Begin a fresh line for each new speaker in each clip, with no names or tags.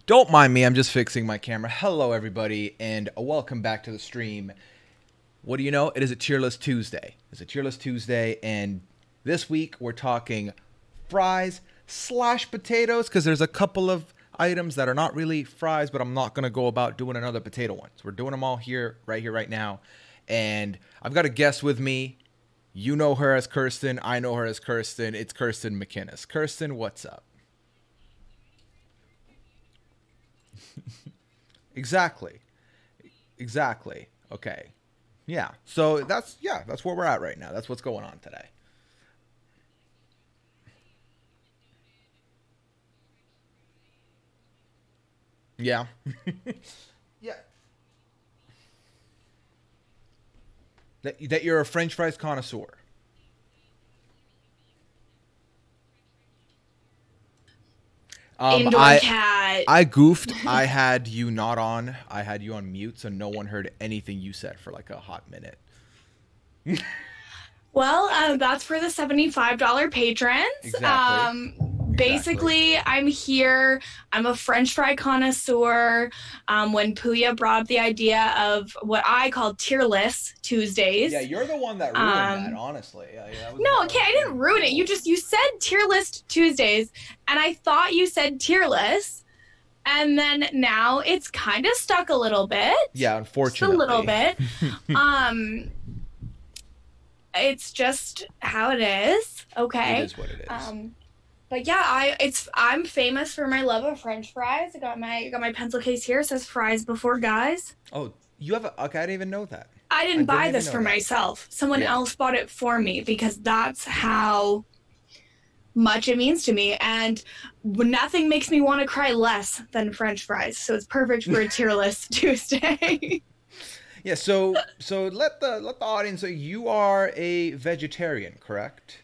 Don't mind me, I'm just fixing my camera. Hello, everybody, and welcome back to the stream. What do you know? It is a Tier List Tuesday. It's a Tier List Tuesday, and this week we're talking fries / potatoes, because there's a couple of items that are not really fries, but I'm not going to go about doing another potato one. So we're doing them all here, right now. And I've got a guest with me. You know her as Kirsten. I know her as Kirsten. It's Kirsten McInnes. Kirsten, what's up? Exactly. Okay. Yeah. So that's where we're at right now. That's what's going on today. Yeah. Yeah. That you're a French fries connoisseur.
Indoor cat.
I goofed. I had you not on. I had you on mute, so no one heard anything you said for like a hot minute.
Well, that's for the $75 patrons.
Exactly.
Basically, I'm here. I'm a French fry connoisseur. When Puya brought up the idea of what I call Tier List Tuesdays.
Yeah, you're the one that ruined that, honestly.
No, okay, I didn't ruin it. You said Tier List Tuesdays, and I thought you said Tier List, and then now it's kind of stuck a little bit.
Yeah, unfortunately.
Just a little bit. It's just how it is. Okay.
It is what it is.
But yeah, I'm famous for my love of French fries. I got my pencil case here. It says fries before guys.
Oh, you have okay, I didn't even know that.
I didn't buy this for myself. Someone else bought it for me because that's how much it means to me. And nothing makes me want to cry less than French fries. So it's perfect for a Tier List Tuesday.
Yeah, so let the audience know you are a vegetarian, correct?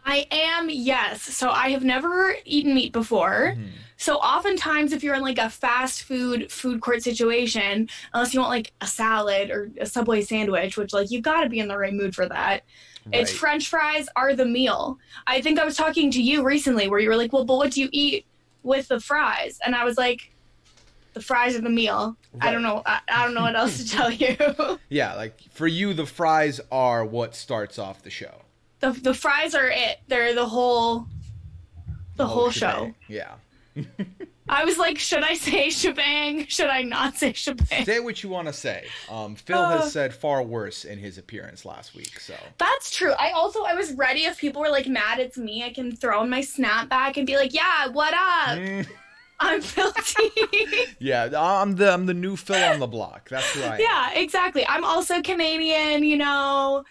I am, yes. So I have never eaten meat before. Mm-hmm. So oftentimes if you're in like a fast food court situation, unless you want like a salad or a Subway sandwich, which like you got to be in the right mood for that. Right. It's French fries are the meal. I think I was talking to you recently where you were like, well, but what do you eat with the fries? And I was like, the fries are the meal. Right. I don't know. I don't know what else to tell you.
Yeah, like for you, the fries are what starts off the show.
The fries are it. They're the whole show.
Yeah.
I was like, should I say shebang? Should I not say shebang?
Say what you want to say. Phil has said far worse in his appearance last week, so.
That's true. I was ready if people were like mad it's me, I can throw in my snapback and be like, yeah, what up? I'm filthy.
Yeah, I'm the new Phil on the block. That's who I am.
Yeah, exactly. I'm also Canadian, you know.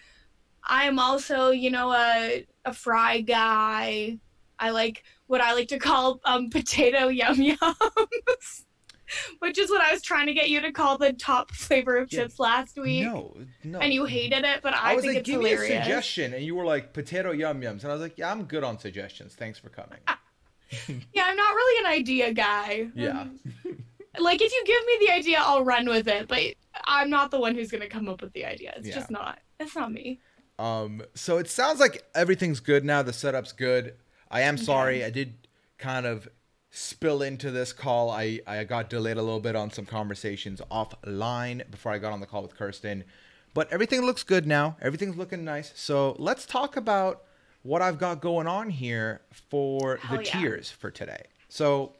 I'm also, you know, a fry guy. I like what I like to call potato yum-yums, which is what I was trying to get you to call the top flavor of chips last week.
No.
And you hated it, but I think it's hilarious.
Give me a suggestion, and you were like, potato yum-yums. And I was like, yeah, I'm good on suggestions. Thanks for coming.
Yeah, I'm not really an idea guy.
Yeah.
Like, if you give me the idea, I'll run with it, but I'm not the one who's going to come up with the idea. It's just not. It's not me.
So it sounds like everything's good now. The setup's good. I am sorry. I did kind of spill into this call. I got delayed a little bit on some conversations offline before I got on the call with Kirsten. But everything looks good now. Everything's looking nice. So let's talk about what I've got going on here for the tiers for today. So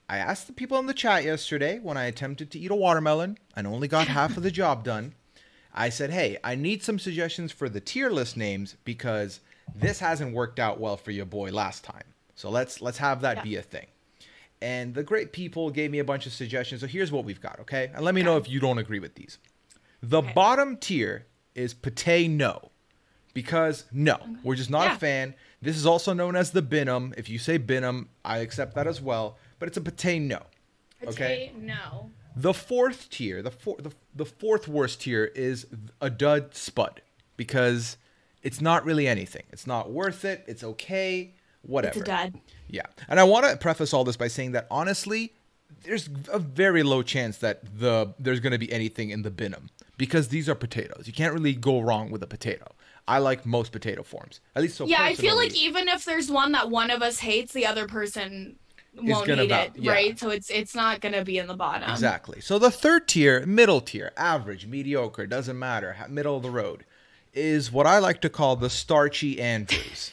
I asked the people in the chat yesterday when I attempted to eat a watermelon and only got half of the job done. I said, hey, I need some suggestions for the tier list names because this hasn't worked out well for your boy last time. So let's have that be a thing. And the great people gave me a bunch of suggestions. So here's what we've got, okay? And let me know if you don't agree with these. The bottom tier is pate no. Because no, we're just not a fan. This is also known as the binum. If you say binum, I accept that as well. But it's a pate no. Okay?
Pate no.
The fourth tier, the fourth worst tier is a dud spud because it's not really anything. It's not worth it. It's okay. Whatever.
It's a dud.
Yeah. And I want to preface all this by saying that honestly, there's a very low chance that there's going to be anything in the binum because these are potatoes. You can't really go wrong with a potato. I like most potato forms. At least so
yeah,
personally.
I feel like even if there's one that one of us hates, the other person
is
won't
gonna
eat it,
yeah.
right? So it's not gonna be in the bottom.
Exactly. So the third tier, middle tier, average, mediocre, doesn't matter, middle of the road, is what I like to call the starchy Andrews.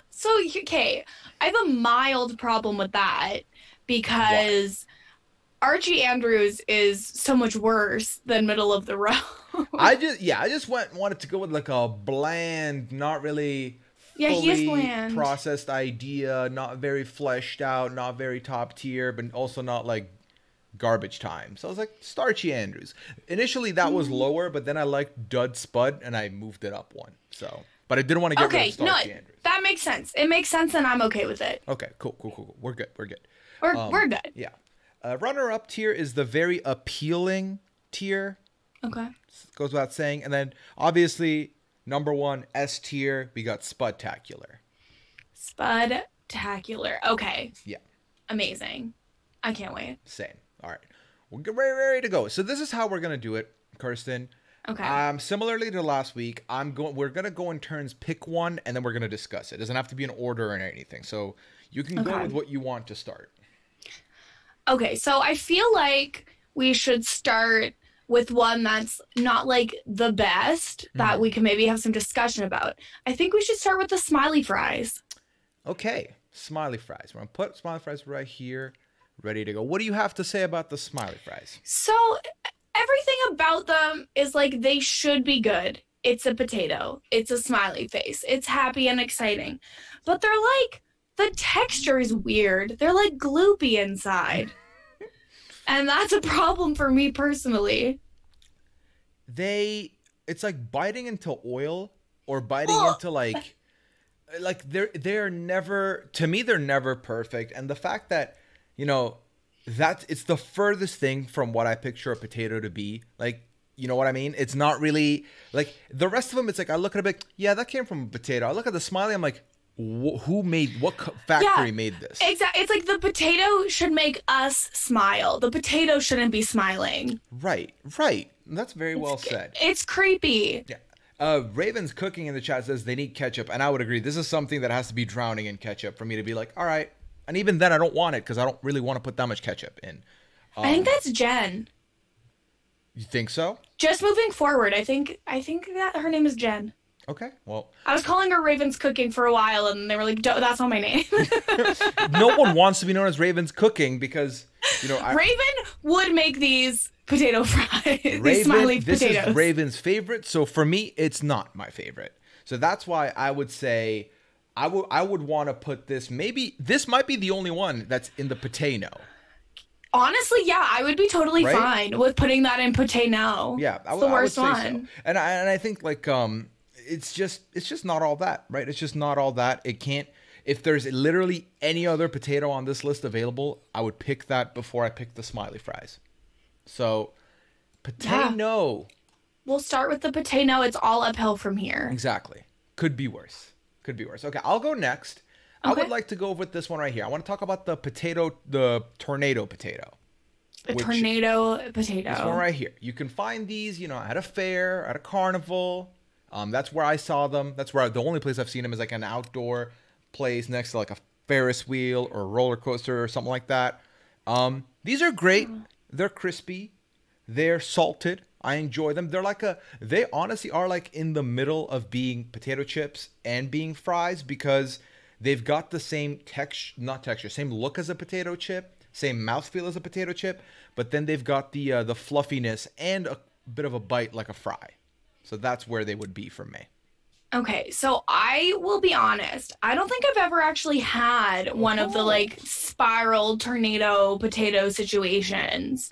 So, okay, I have a mild problem with that because Archie Andrews is so much worse than middle of the road.
I just wanted to go with like a bland, not really
Yeah, he is
fully
bland.
processed idea, not very fleshed out, not very top tier, but also not like garbage time. So I was like, starchy Andrews. Initially that was lower, but then I liked Dud Spud and I moved it up one. So, but I didn't want to get rid of starchy Andrews.
That makes sense. It makes sense, and I'm okay with it.
Okay, cool. We're good.
We're good.
Yeah. Runner-up tier is the very appealing tier.
Okay.
Goes without saying. And then, obviously, number one, S tier, we got Spudtacular.
Spudtacular. Okay.
Yeah.
Amazing. I can't wait.
Same. All right. We're ready to go. So this is how we're going to do it, Kirsten.
Okay.
Similarly to last week, we're going to go in turns, pick one, and then we're going to discuss it. It doesn't have to be in order or anything. So you can go with what you want to start.
Okay, so I feel like we should start with one that's not like the best that we can maybe have some discussion about. I think we should start with the smiley fries.
Okay, smiley fries. We're going to put smiley fries right here, ready to go. What do you have to say about the smiley fries?
So everything about them is like they should be good. It's a potato. It's a smiley face. It's happy and exciting. But they're like, the texture is weird. They're like gloopy inside. And that's a problem for me personally.
It's like biting into oil or biting into like they're never, to me, they're never perfect. And the fact that, it's the furthest thing from what I picture a potato to be. Like, you know what I mean? It's not really like the rest of them. It's like, I look at it like, yeah, that came from a potato. I look at the smiley, I'm like, what factory made this?
Exactly. It's like the potato should make us smile. The potato shouldn't be smiling.
Right. That's very well said.
It's creepy.
Yeah. Raven's Cooking in the chat says they need ketchup, and I would agree. This is something that has to be drowning in ketchup for me to be like, all right. And even then, I don't want it because I don't really want to put that much ketchup in.
I think that's Jen.
You think so?
Just moving forward, I think that her name is Jen.
Okay, well,
I was calling her Raven's Cooking for a while, and they were like, "That's not my name."
No one wants to be known as Raven's Cooking because
Raven would make these potato fries, these smiley
this
potatoes.
Is Raven's favorite, so for me, it's not my favorite. So that's why I would say I would want to put this. Maybe this might be the only one that's in the potato.
Honestly, yeah, I would be totally fine with putting that in potato.
Yeah,
it's the worst one.
So. And I think like it's just not all that, right? It's just not all that. It can't. If there's literally any other potato on this list available, I would pick that before I pick the smiley fries. So, potato.
Yeah. We'll start with the potato. It's all uphill from here.
Exactly. Could be worse. Okay, I'll go next. Okay. I would like to go with this one right here. I want to talk about the tornado potato.
The tornado potato.
This one right here. You can find these, at a fair, at a carnival. That's where I saw them. That's where the only place I've seen them is like an outdoor place next to like a Ferris wheel or a roller coaster or something like that. These are great. They're crispy. They're salted. I enjoy them. They honestly are like in the middle of being potato chips and being fries because they've got the same same look as a potato chip, same mouthfeel as a potato chip, but then they've got the fluffiness and a bit of a bite like a fry. So that's where they would be for me. Okay,
so I will be honest. I don't think I've ever actually had one of the like spiral tornado potato situations.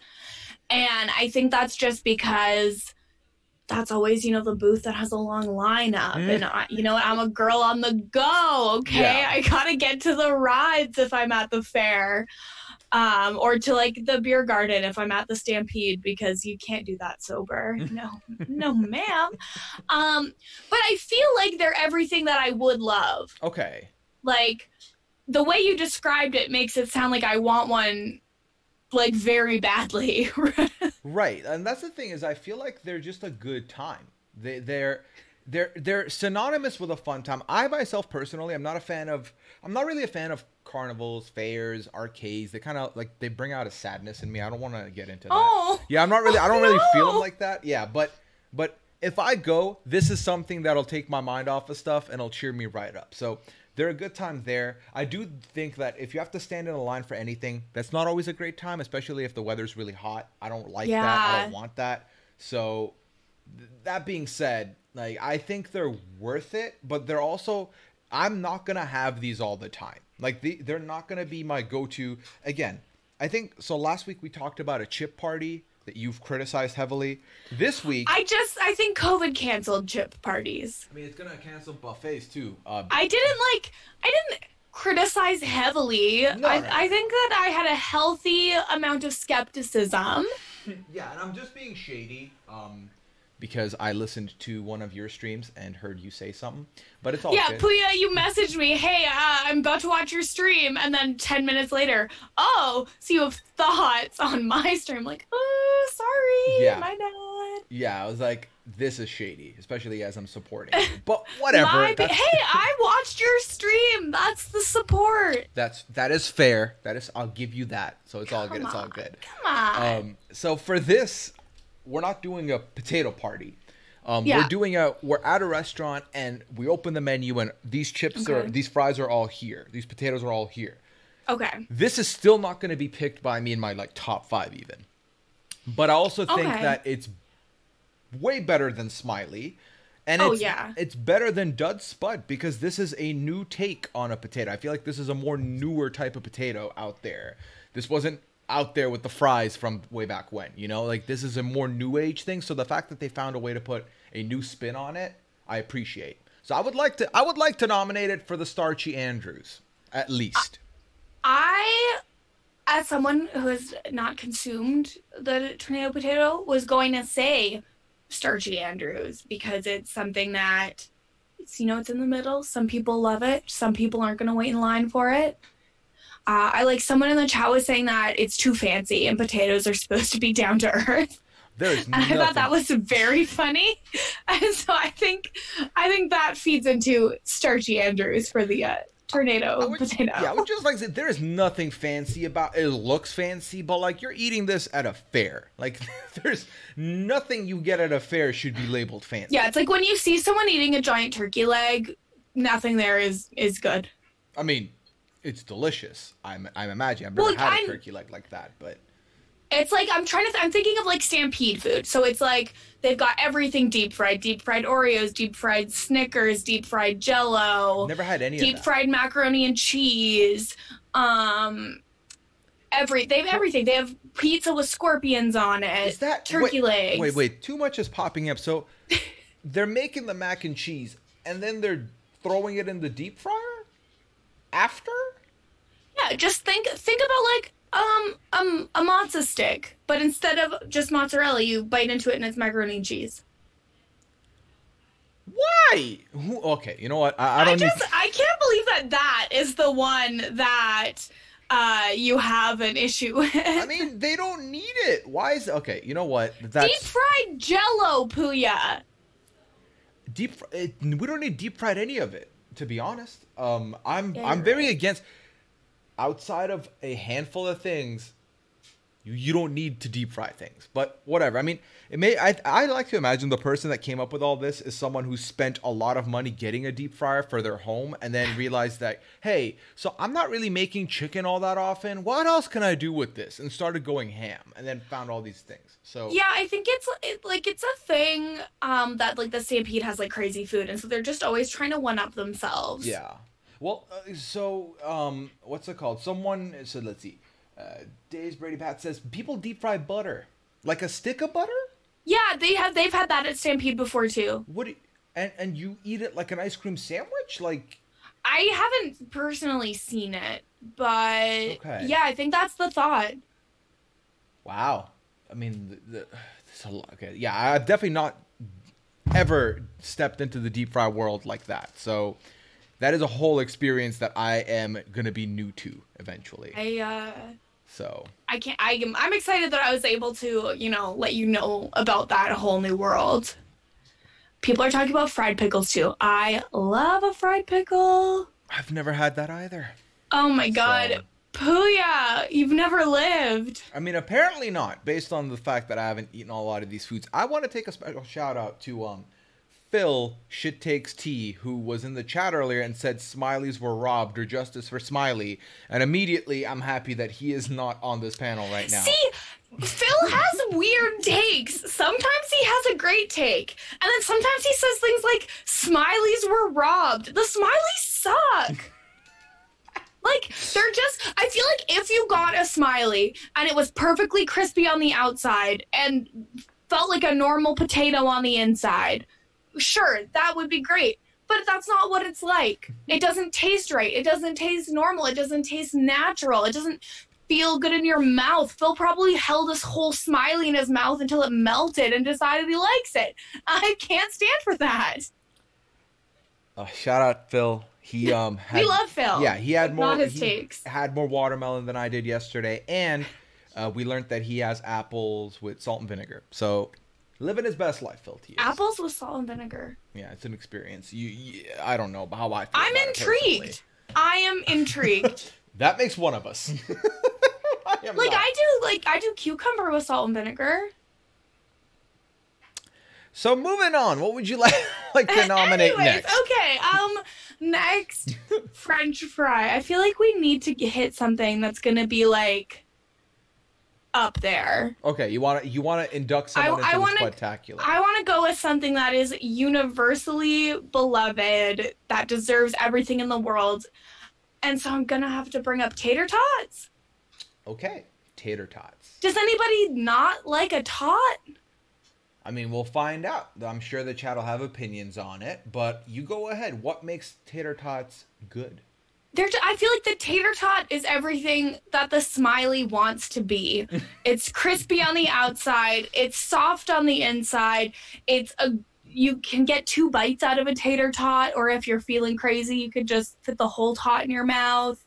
And I think that's just because that's always, the booth that has a long lineup. And, I'm a girl on the go, okay? Yeah. I gotta get to the rides if I'm at the fair. Or to, like, the beer garden if I'm at the Stampede, because you can't do that sober. No, ma'am. But I feel like they're everything that I would love.
Okay.
Like, the way you described it makes it sound like I want one like very badly.
Right. And that's the thing is I feel like they're just a good time. they're synonymous with a fun time. I myself personally, I'm not really a fan of carnivals, fairs, arcades. They kind of like they bring out a sadness in me. I don't want to get into that.
Oh,
Yeah, I don't really feel them
no.
like that. Yeah, but if I go, this is something that'll take my mind off of stuff and it'll cheer me right up. So they're a good time there. I do think that if you have to stand in a line for anything, that's not always a great time, especially if the weather's really hot. I don't like that. I
Yeah.
don't want that. So that being said, like I think they're worth it, but they're also I'm not gonna have these all the time. Like they're not gonna be my go-to. Again, I think so. Last week we talked about a chip party that you've criticized heavily. This week,
I think COVID canceled chip parties.
I mean, it's gonna cancel buffets too.
I didn't criticize heavily.
No, no.
I think that I had a healthy amount of skepticism.
Yeah, and I'm just being shady, because I listened to one of your streams and heard you say something, but it's all
Yeah,
good.
Puya, you messaged me, hey, I'm about to watch your stream, and then 10 minutes later, oh, so you have thoughts on my stream. Like, oh, sorry,
Yeah.
my bad.
Yeah, I was like, this is shady, especially as I'm supporting you. But whatever.
Hey, I watched your stream. That's the support.
That is fair. I'll give you that. So it's all good.
Come
It's all
on,
good.
Come on.
So for this, we're not doing a potato party.
Yeah.
We're at a restaurant and we open the menu and these these fries are all here. These potatoes are all here.
Okay.
This is still not going to be picked by me in my like top 5 even. But I also think
Okay.
that it's way better than Smiley. And it's better than Dud Spud because this is a new take on a potato. I feel like this is a more newer type of potato out there. This wasn't out there with the fries from way back when, you know? Like this is a more new age thing. So the fact that they found a way to put a new spin on it, I appreciate. So I would like to nominate it for the Starchy Andrews, at least.
I, as someone who has not consumed the tornado potato, was going to say Starchy Andrews because it's something that it's it's in the middle. Some people love it. Some people aren't going to wait in line for it. I like someone in the chat was saying that it's too fancy and potatoes are supposed to be down to earth.
There's
And I thought that was very funny. And so I think that feeds into Starchy Andrews for the tornado potato.
Yeah, I would just like to say there is nothing fancy about it. It looks fancy, but like you're eating this at a fair. Like there's nothing you get at a fair should be labeled fancy.
Yeah, it's like when you see someone eating a giant turkey leg, nothing there is good.
I mean, it's delicious. I'm imagining. I've never had a turkey leg like that, but
it's like I'm thinking of like Stampede food. So it's like they've got everything deep fried Oreos, deep fried Snickers, deep fried Jello.
Never had any of that.
Deep fried macaroni and cheese. They have everything. They have pizza with scorpions on it.
Is that
turkey legs?
Wait, too much is popping up. So they're making the mac and cheese and then they're throwing it in the deep fryer after?
Yeah, just think about like a mozza stick, but instead of just mozzarella, you bite into it and it's macaroni and cheese.
Why? Okay, you know what? I
can't believe that is the one that you have an issue with.
I mean, they don't need it. Why is okay? You know what? That's
deep fried Jello, Puya.
We don't need deep fried any of it, to be honest. I'm very against. Outside of a handful of things, you don't need to deep fry things. But whatever. I mean, I like to imagine the person that came up with all this is someone who spent a lot of money getting a deep fryer for their home and then realized that, hey, so I'm not really making chicken all that often. What else can I do with this? And started going ham and then found all these things. So
yeah, I think it's a thing that like the Stampede has like crazy food, and so they're just always trying to one up themselves.
Yeah. Well, what's it called? Someone said, let's see. Days Brady Pat says people deep fry butter, like a stick of butter.
Yeah, they've had that at Stampede before too.
And you eat it like an ice cream sandwich, like.
I haven't personally seen it, but
okay.
Yeah, I think that's the thought.
Wow, I mean, it's a lot. Okay, yeah, I've definitely not ever stepped into the deep fry world like that, so. That is a whole experience that I am gonna be new to eventually. So
I'm excited that I was able to, let you know about that whole new world. People are talking about fried pickles too. I love a fried pickle.
I've never had that either.
Oh my God.
So,
Pooya, you've never lived.
I mean, apparently not, based on the fact that I haven't eaten a lot of these foods. I want to take a special shout out to Phil Shit Takes Tea, who was in the chat earlier and said Smileys were robbed, or justice for Smiley. And immediately I'm happy that he is not on this panel right now.
See, Phil has weird takes. Sometimes he has a great take. And then sometimes he says things like, Smileys were robbed. The Smileys suck. Like, they're just, I feel like if you got a Smiley and it was perfectly crispy on the outside and felt like a normal potato on the inside, sure, that would be great. But that's not what it's like. It doesn't taste right. It doesn't taste normal. It doesn't taste natural. It doesn't feel good in your mouth. Phil probably held this whole Smiley in his mouth until it melted and decided he likes it. I can't stand for that.
Shout out Phil. He
we love Phil.
Yeah, he had more.
Not his takes.
Had more watermelon than I did yesterday, and we learned that he has apples with salt and vinegar. So, living his best life, Phil T.
Apples with salt and vinegar.
Yeah, it's an experience. I don't know how I feel.
I'm intrigued. I am intrigued.
That makes one of us.
I do cucumber with salt and vinegar.
So moving on, what would you like to nominate next?
Okay, next, French fry. I feel like we need to hit something that's gonna be like up there.
Okay, you want to induct someone into the Spudtacular.
I want to go with something that is universally beloved, that deserves everything in the world, and so I'm gonna have to bring up tater tots.
Okay, tater tots.
Does anybody not like a tot?
I mean, we'll find out. I'm sure the chat will have opinions on it, but you go ahead. What makes tater tots good?
I feel like the tater tot is everything that the Smiley wants to be. It's crispy on the outside. It's soft on the inside. You can get 2 bites out of a tater tot, or if you're feeling crazy, you could just fit the whole tot in your mouth.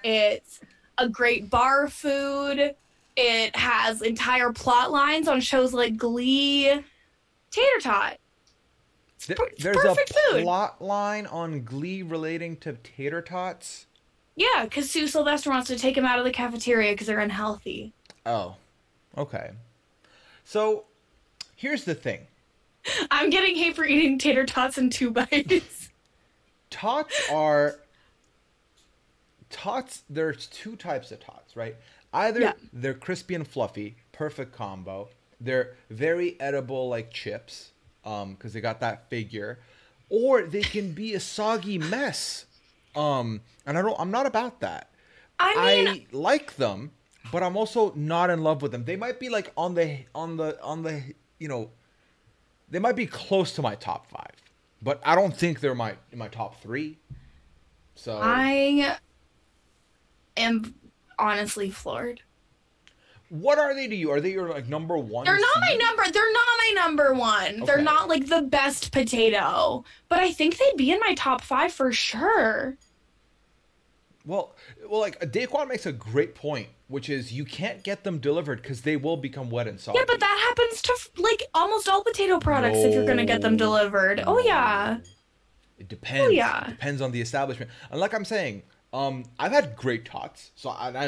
It's a great bar food. It has entire plot lines on shows like Glee. Tater tot.
There's
perfect
a
food.
plot line on Glee relating to tater tots?
Yeah, because Sue Sylvester wants to take him out of the cafeteria because they're unhealthy.
Oh, okay. So, here's the thing.
I'm getting hate for eating tater tots in 2 bites.
There's 2 types of tots, right? Either they're crispy and fluffy, perfect combo. They're very edible like chips, because they got that figure. Or they can be a soggy mess. And I'm not about that. I like them, but I'm also not in love with them. They might be like on the they might be close to my top 5. But I don't think they're in my top 3. So
I am honestly floored.
What are they to you? Are they your number 1?
They're not my number 1. Okay. They're not like the best potato, but I think they'd be in my top 5 for sure.
Well, like Daquan makes a great point, which is you can't get them delivered because they will become wet and soggy.
Yeah, but that happens to like almost all potato products if you're gonna get them delivered. Oh yeah.
It depends. Oh, yeah. It depends on the establishment. And like I'm saying, I've had great tots, so I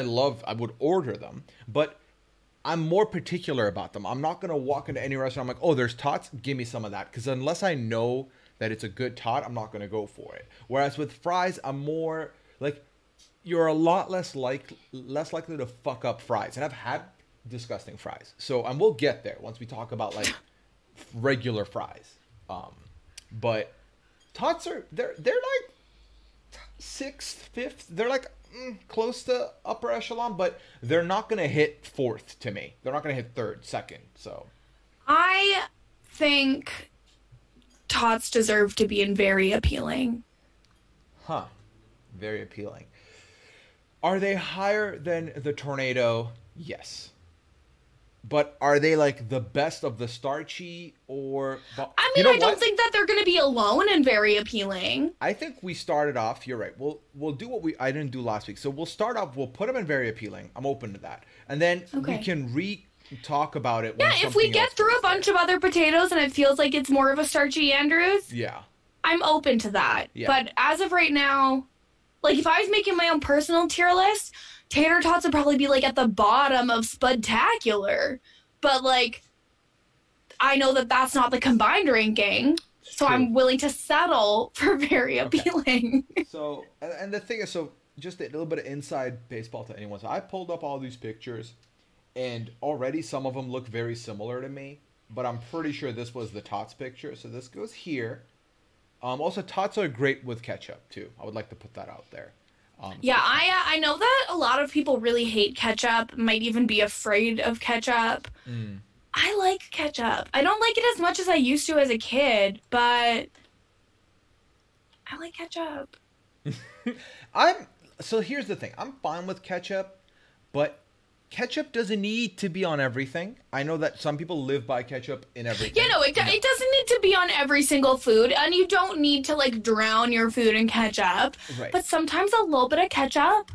would order them, but I'm more particular about them. I'm not going to walk into any restaurant. I'm like, oh, there's tots. Give me some of that. Because unless I know that it's a good tot, I'm not going to go for it. Whereas with fries, I'm more like, you're a lot less likely to fuck up fries. And I've had disgusting fries. So, and we'll get there once we talk about like regular fries. But tots they're like 6th, 5th. They're like close to upper echelon, but they're not going to hit 4th to me. They're not going to hit 3rd, 2nd. So
I think tots deserve to be in very appealing.
Huh. Very appealing. Are they higher than the tornado? Yes. But are they like the best of the starchy or...
I mean, I don't think that they're going to be alone and very appealing.
I think we started off... You're right. We'll do what I didn't do last week. So we'll start off... We'll put them in very appealing. I'm open to that. And then we can talk about it.
Yeah,
When
if we
something
get
else
through
goes
a bunch of other potatoes and it feels like it's more of a starchy Andrews,
there. Yeah.
I'm open to that.
Yeah.
But as of right now, like if I was making my own personal tier list, tater tots would probably be like at the bottom of Spudtacular. But like, I know that that's not the combined ranking, so
True.
I'm willing to settle for very appealing.
So, and the thing is, so just a little bit of inside baseball to anyone. So I pulled up all these pictures, and already some of them look very similar to me, but I'm pretty sure this was the Tots picture. So this goes here. Also, Tots are great with ketchup too. I would like to put that out there.
Yeah, I know that a lot of people really hate ketchup, might even be afraid of ketchup. I like ketchup. I don't like it as much as I used to as a kid, but I like ketchup.
So here's the thing. I'm fine with ketchup, but ketchup doesn't need to be on everything. I know that some people live by ketchup in everything.
Yeah, no, it doesn't need to be on every single food, and you don't need to like drown your food in ketchup.
Right.
But sometimes a little bit of ketchup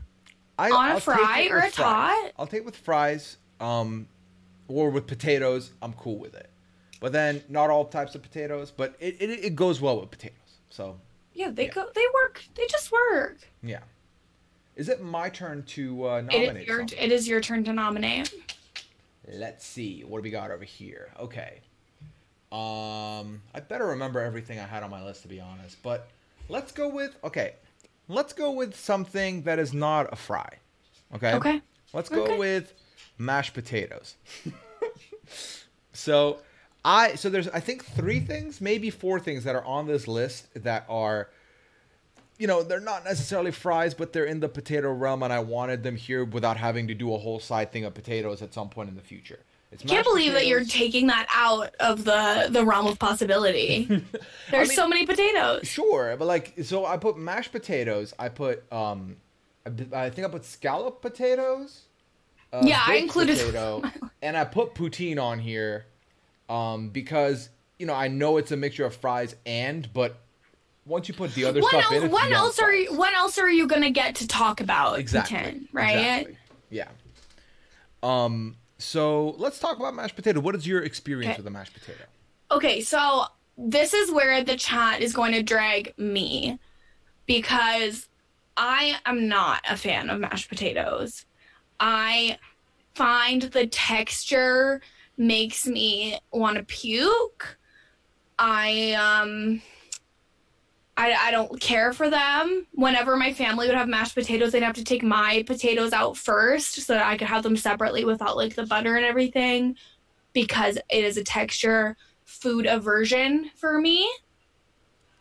on a fry or a tot.
I'll take it with fries, or with potatoes. I'm cool with it. But then not all types of potatoes, but it goes well with potatoes. So
yeah, they work. They just work.
yeah. Is it my turn to nominate?
It is your turn to nominate.
Let's see. What do we got over here? Okay. I better remember everything I had on my list, to be honest. But let's go with something that is not a fry. Okay?
Okay.
Let's go with mashed potatoes. So there's, I think, 3 things, maybe 4 things that are on this list that are, they're not necessarily fries, but they're in the potato realm, and I wanted them here without having to do a whole side thing of potatoes at some point in the future.
I can't believe that you're taking that out of the realm of possibility. There's so many potatoes.
Sure, but so I put mashed potatoes. I put, I think I put scallop potatoes.
Yeah, I included
potato, and I put poutine on here, because I know it's a mixture of fries but once you put the other stuff in,
when else are you gonna get to talk about
exactly,
poutine, right?
Exactly. Yeah. So let's talk about mashed potato. What is your experience with a mashed potato?
Okay, so this is where the chat is going to drag me, because I am not a fan of mashed potatoes. I find the texture makes me want to puke. I don't care for them. Whenever my family would have mashed potatoes, they'd have to take my potatoes out first so that I could have them separately without like the butter and everything, because it is a texture food aversion for me.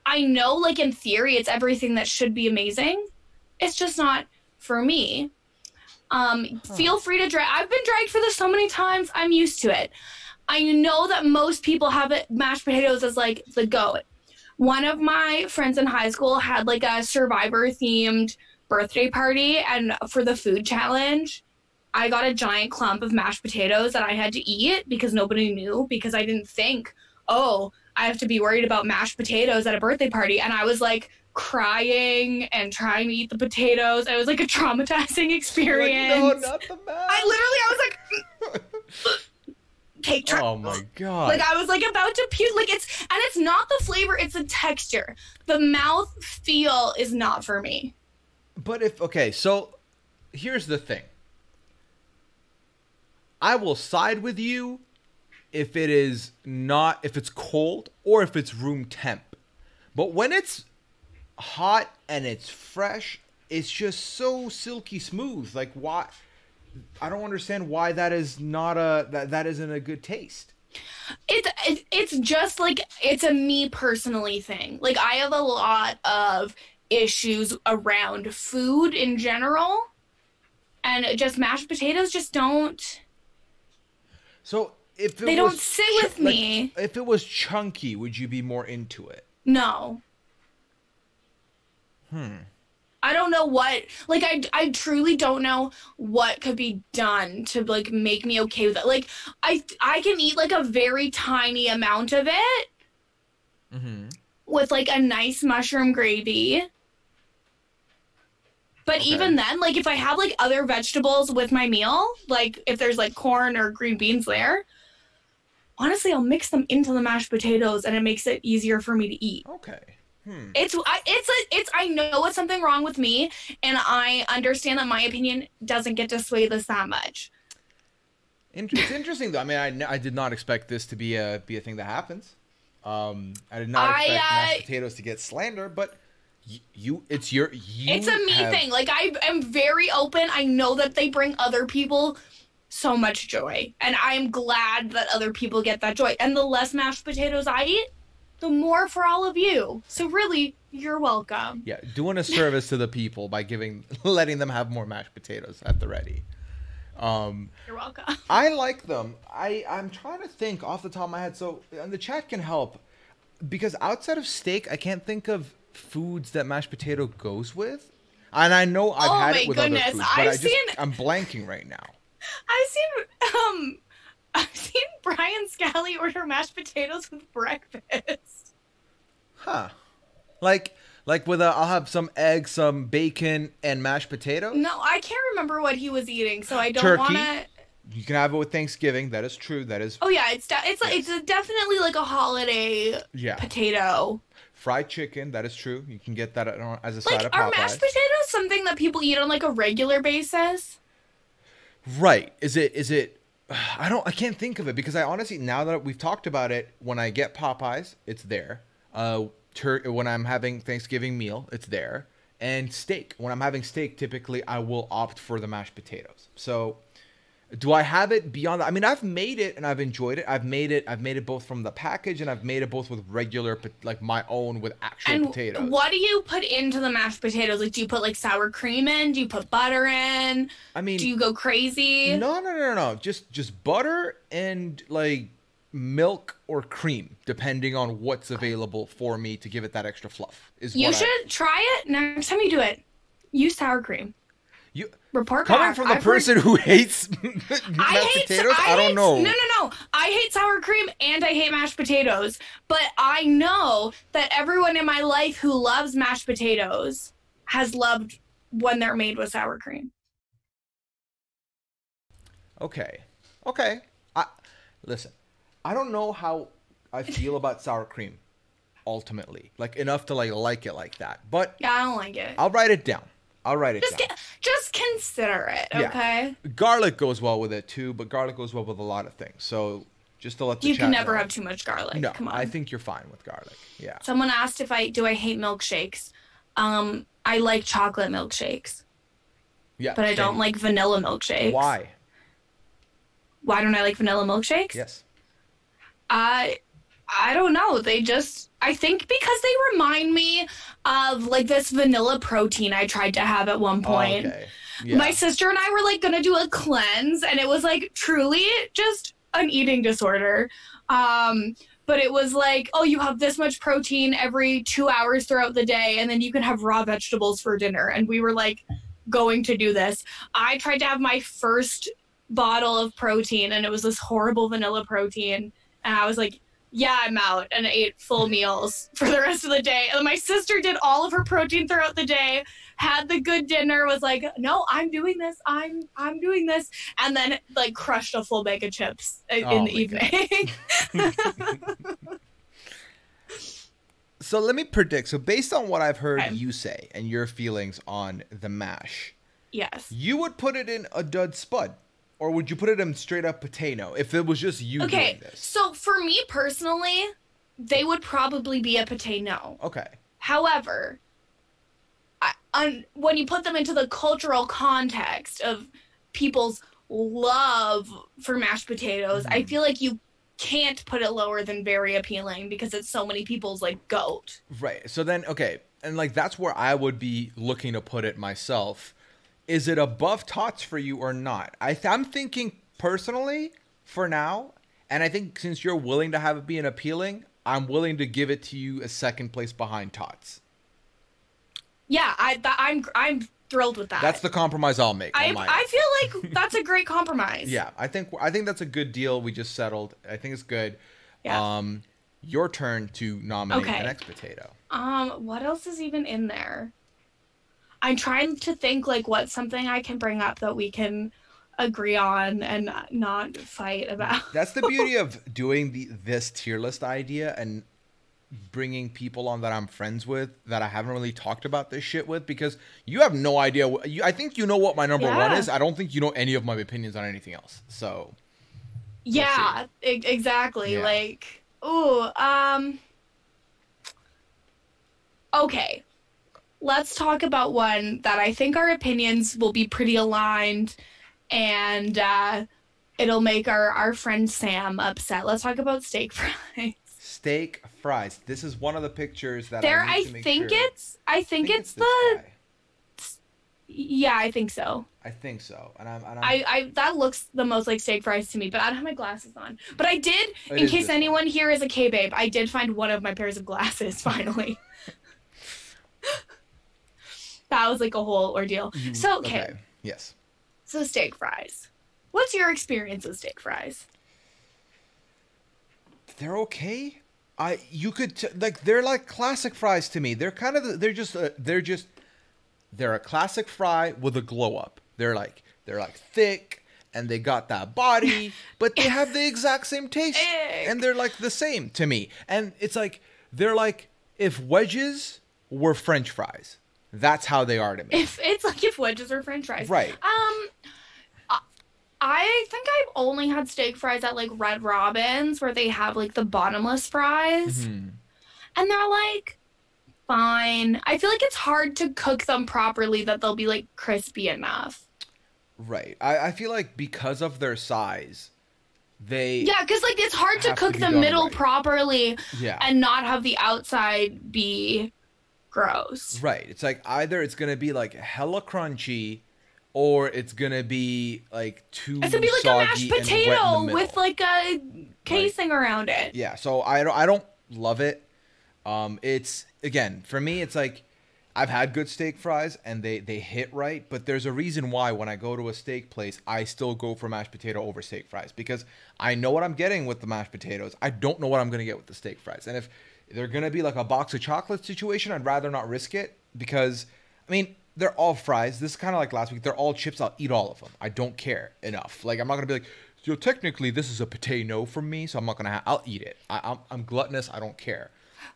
I know, like, in theory, it's everything that should be amazing. It's just not for me. Feel free to drag. I've been dragged for this so many times. I'm used to it. I know that most people have mashed potatoes as like the goat. One of my friends in high school had like a Survivor themed birthday party, and for the food challenge, I got a giant clump of mashed potatoes that I had to eat because nobody knew, because I didn't think, oh, I have to be worried about mashed potatoes at a birthday party. And I was like crying and trying to eat the potatoes. It was like a traumatizing experience.
Like, no, not the mash.
I was like, take try.
Oh my god.
Like, I was like about to puke. Like, it's not the flavor, it's the texture. The mouth feel is not for me.
But so here's the thing. I will side with you if it's cold or if it's room temp. But when it's hot and it's fresh, it's just so silky smooth. Like, why? I don't understand why that is not that isn't a good taste.
It's just like, it's a me personally thing. Like, I have a lot of issues around food in general, and just mashed potatoes just don't.
So if
they don't sit with me.
If it was chunky, would you be more into it?
No. I don't know what, like, I truly don't know what could be done to, like, make me okay with it. Like, I can eat, like, a very tiny amount of it with, like, a nice mushroom gravy. But
Okay.
even then, like if I have like other vegetables with my meal, like if there's like corn or green beans there, honestly, I'll mix them into the mashed potatoes and it makes it easier for me to eat.
Okay.
I know it's something wrong with me, and I understand that my opinion doesn't get to sway this that much.
It's interesting though. I mean, I did not expect this to be a thing that happens. I did not expect mashed potatoes to get slander, but it's
a me thing. Like I am very open. I know that they bring other people so much joy, and I'm glad that other people get that joy. And the less mashed potatoes I eat, the more for all of you. So really, you're welcome.
Yeah, doing a service to the people by letting them have more mashed potatoes at the ready.
You're welcome.
I like them. I'm trying to think off the top of my head. So, and the chat can help, because outside of steak, I can't think of foods that mashed potato goes with. And I know I've had it with other foods, but I'm blanking right now.
I've seen Brian Scally order mashed potatoes with breakfast.
Huh. Like with I'll have some eggs, some bacon, and mashed potatoes?
No, I can't remember what he was eating, so I don't want to...
You can have it with Thanksgiving. That is true. That is...
Oh, yeah, it's definitely like a holiday potato.
Fried chicken, that is true. You can get that as a side of Popeyes.
Are mashed potatoes something that people eat on like a regular basis?
Right. Is it I can't think of it, because I honestly, now that we've talked about it, when I get Popeyes, it's there. When I'm having Thanksgiving meal, it's there. And steak. When I'm having steak, typically I will opt for the mashed potatoes. So do I have it beyond that? I mean, I've made it and I've enjoyed it. I've made it both from the package, and I've made it both with regular, like my own with actual potatoes.
What do you put into the mashed potatoes? Like, do you put like sour cream in? Do you put butter in?
I mean,
do you go crazy?
No. Just butter and like milk or cream, depending on what's available for me to give it that extra fluff.
You should try it next time you do it. Use sour cream. Report
coming
back.
from a person who hates mashed potatoes, I don't know.
No. I hate sour cream and I hate mashed potatoes. But I know that everyone in my life who loves mashed potatoes has loved when they're made with sour cream.
Okay. Listen, I don't know how I feel about sour cream ultimately. Like, enough to like it like that. But
yeah, I don't like it.
I'll write it down.
Just consider it, okay?
Yeah. Garlic goes well with it too, but garlic goes well with a lot of things. So just to let the chat know.
You can never have too much garlic.
No,
come on.
I think you're fine with garlic. Yeah.
Someone asked if I hate milkshakes. I like chocolate milkshakes.
Yeah.
But I don't like vanilla milkshakes.
Why?
Why don't I like vanilla milkshakes?
Yes.
I don't know. I think because they remind me of like this vanilla protein I tried to have at one point.
Okay. Yeah.
My sister and I were like going to do a cleanse, and it was like truly just an eating disorder. But it was like, oh, you have this much protein every 2 hours throughout the day, and then you can have raw vegetables for dinner. And we were like going to do this. I tried to have my first bottle of protein, and it was this horrible vanilla protein. And I was like, yeah, I'm out, and I ate full meals for the rest of the day. And my sister did all of her protein throughout the day, had the good dinner, was like, no, I'm doing this. I'm doing this. And then like crushed a full bag of chips in the evening.
So let me predict. So based on what I've heard you say and your feelings on the mash.
Yes.
You would put it in a dud spud. Or would you put it in straight up potato if it was just you doing this?
So for me personally, they would probably be a potato.
Okay.
However, when you put them into the cultural context of people's love for mashed potatoes, I feel like you can't put it lower than very appealing because it's so many people's like goat.
Right. So then, okay. And like that's where I would be looking to put it myself. Is it above tots for you or not? I'm thinking personally for now, and I think since you're willing to have it be an appealing, I'm willing to give it to you a second place behind tots.
Yeah, I'm thrilled with that.
That's the compromise I'll make.
I feel like that's a great compromise.
Yeah, I think that's a good deal we just settled. I think it's good.
Yeah.
Your turn to nominate the next potato.
What else is even in there? I'm trying to think like what's something I can bring up that we can agree on and not fight about.
That's the beauty of doing this tier list idea and bringing people on that I'm friends with that I haven't really talked about this shit with, because you have no idea. I think you know what my number one is. I don't think you know any of my opinions on anything else. So
yeah, exactly.
Yeah.
Like, ooh, okay. Let's talk about one that I think our opinions will be pretty aligned, and it'll make our friend Sam upset. Let's talk about steak fries.
Steak fries. This is one of the pictures that
There,
I need to make sure.
I think it's
this
the.
guy.
Yeah, I think so.
I think so. And I'm
I that looks the most like steak fries to me, but I don't have my glasses on. But I did,
It
in
is
case
this
anyone
one.
here is a K-babe, I did find one of my pairs of glasses finally. That was like a whole ordeal. So, okay.
Yes.
So steak fries. What's your experience with steak fries?
They're okay. They're like classic fries to me. They're kind of they're a classic fry with a glow up. They're like thick and they got that body, but they have the exact same taste and they're like the same to me. And it's like they're like if wedges were French fries. That's how they are to me.
If wedges are French fries.
Right.
I think I've only had steak fries at like Red Robin's where they have like the bottomless fries.
Mm-hmm.
And they're like fine. I feel like it's hard to cook them properly that they'll be like crispy enough.
Right. I feel like because of their size,
yeah, because like it's hard to cook the middle right. properly and not have the outside be gross.
Right. It's like either it's gonna be like hella crunchy, or it's gonna be like too. It's gonna be like a mashed potato
with like a casing around it.
Yeah. So I don't love it. It's again for me. It's like I've had good steak fries and they hit right, but there's a reason why when I go to a steak place, I still go for mashed potato over steak fries because I know what I'm getting with the mashed potatoes. I don't know what I'm gonna get with the steak fries, and if they're going to be like a box of chocolate situation, I'd rather not risk it because, I mean, they're all fries. This is kind of like last week. They're all chips. I'll eat all of them. I don't care enough. Like, I'm not going to be like, so technically this is a potato from me, so I'm not going to I'll eat it. I'm gluttonous. I don't care.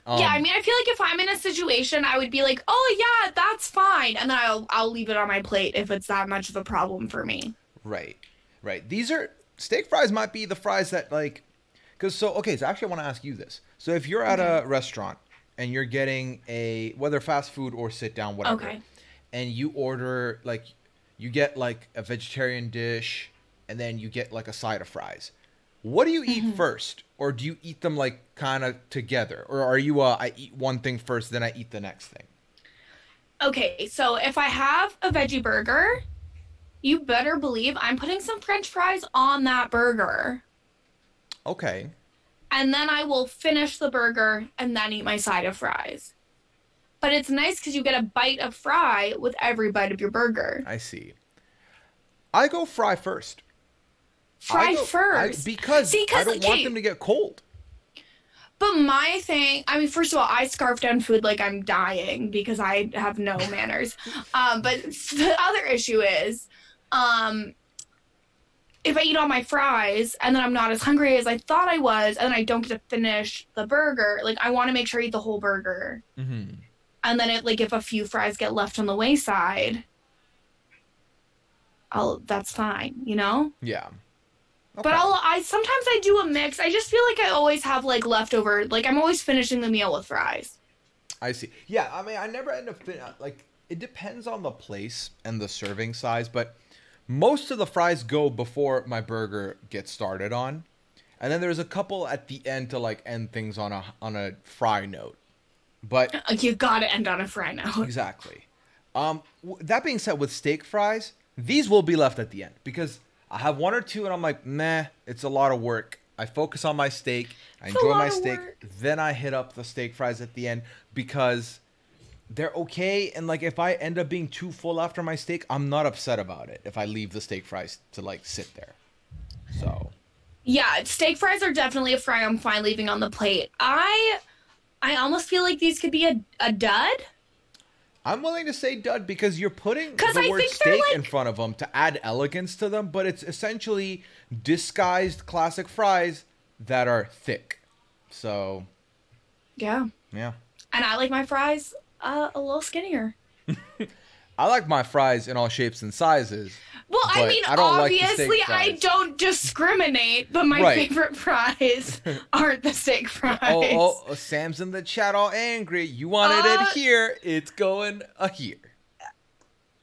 Yeah, I mean, I feel like if I'm in a situation, I would be like, oh, yeah, that's fine. And then I'll leave it on my plate if it's that much of a problem for me.
Right. These are, steak fries might be the fries that like, so actually I want to ask you this. So if you're at a restaurant and you're getting whether fast food or sit down, whatever, and you order you get like a vegetarian dish and then you get like a side of fries, what do you eat first? Or do you eat them like kind of together? Or are you I eat one thing first, then I eat the next thing?
Okay, so if I have a veggie burger, you better believe I'm putting some French fries on that burger.
Okay.
And then I will finish the burger and then eat my side of fries. But it's nice because you get a bite of fry with every bite of your burger.
I see. I go fry first.
Fry first?
Because I don't want them to get cold.
But my thing, I mean, first of all, I scarf down food like I'm dying because I have no manners. But the other issue is, if I eat all my fries and then I'm not as hungry as I thought I was, and then I don't get to finish the burger, like I want to make sure I eat the whole burger. Mm-hmm. And then if a few fries get left on the wayside, that's fine, you know?
Yeah. Okay.
But sometimes I do a mix. I just feel like I always have like leftover, like I'm always finishing the meal with fries.
I see. Yeah, I mean, I never end up it depends on the place and the serving size, but most of the fries go before my burger gets started on. And then there's a couple at the end to like end things on a fry note. But
you gotta end on a fry note.
Exactly. That being said, with steak fries, these will be left at the end because I have one or two and I'm like, nah, it's a lot of work. I focus on my steak. I enjoy my steak. Then I hit up the steak fries at the end because they're okay. And like, if I end up being too full after my steak, I'm not upset about it if I leave the steak fries to like sit there. So.
Yeah, steak fries are definitely a fry I'm fine leaving on the plate. I almost feel like these could be a dud.
I'm willing to say dud because you're putting
Because
the
I
word
think they're
steak
like,
in front of them to add elegance to them, but it's essentially disguised classic fries that are thick. So,
yeah.
yeah.
And I like my fries a little skinnier.
I like my fries in all shapes and sizes,
Well, I
but
mean,
I don't like the
obviously,
steak
I
fries.
don't discriminate, but my
Right.
favorite fries aren't the steak
Yeah.
fries.
Sam's in the chat all angry. You wanted it
Uh,
here. It's going here.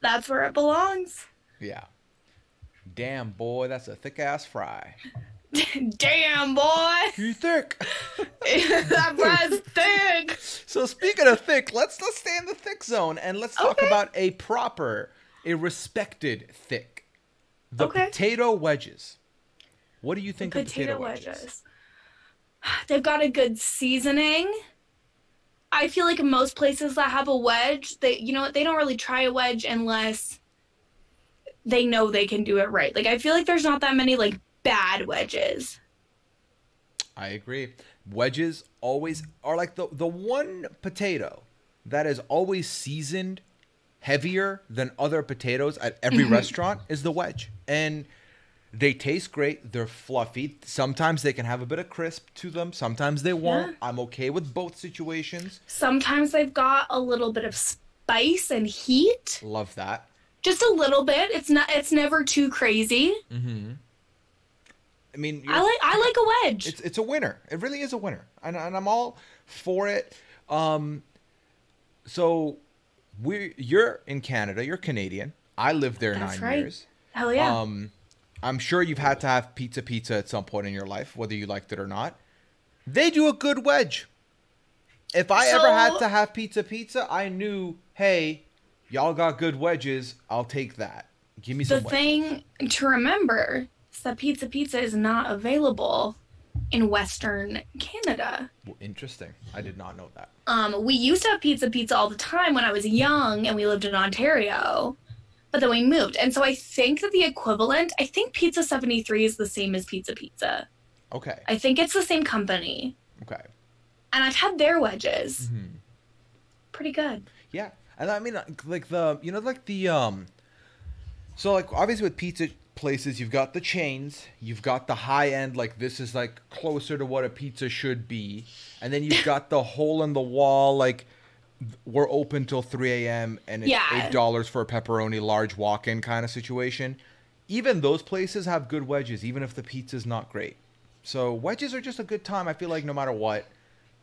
That's where it belongs.
Yeah. Damn, boy, that's a thick-ass fry.
Damn, boy.
You thick.
That fry's thick.
So speaking of thick, let's stay in the thick zone and let's talk
Okay.
about a respected thick. The
Okay.
potato wedges. What do you think of
Potato
potato wedges?
wedges. They've got a good seasoning. I feel like in most places that have a wedge, you know what, they don't really try a wedge unless they know they can do it right. Like, I feel like there's not that many, like, bad wedges.
I agree. Wedges always are like the one potato that is always seasoned heavier than other potatoes at every restaurant is the wedge. And they taste great. They're fluffy. Sometimes they can have a bit of crisp to them. Sometimes they won't.
Yeah.
I'm okay with both situations.
Sometimes they've got a little bit of spice and heat.
Love that.
Just a little bit. It's never too crazy.
I mean,
I like a wedge.
it's a winner. It really is a winner, and I'm all for it. So you're in Canada. You're Canadian. I lived there
That's
9
right.
years.
Hell yeah.
I'm sure you've had to have pizza at some point in your life, whether you liked it or not. They do a good wedge. If I ever had to have pizza, I knew, hey, y'all got good wedges. I'll take that. Give me some
The
wedges.
thing to remember is that pizza is not available in Western Canada.
Well, interesting. I did not know that.
We used to have pizza all the time when I was young and we lived in Ontario, but then we moved. And so I think that the equivalent, I think Pizza 73 is the same as Pizza.
Okay.
I think it's the same company.
Okay.
And I've had their wedges.
Mm-hmm.
Pretty good.
Yeah. And I mean, like so like obviously with pizza places, you've got the chains, you've got the high end, like this is like closer to what a pizza should be. And then you've got the hole in the wall, like we're open till 3 a.m. and it's $8 for a pepperoni large walk-in kind of situation. Even those places have good wedges, even if the pizza's not great. So wedges are just a good time, I feel like, no matter what.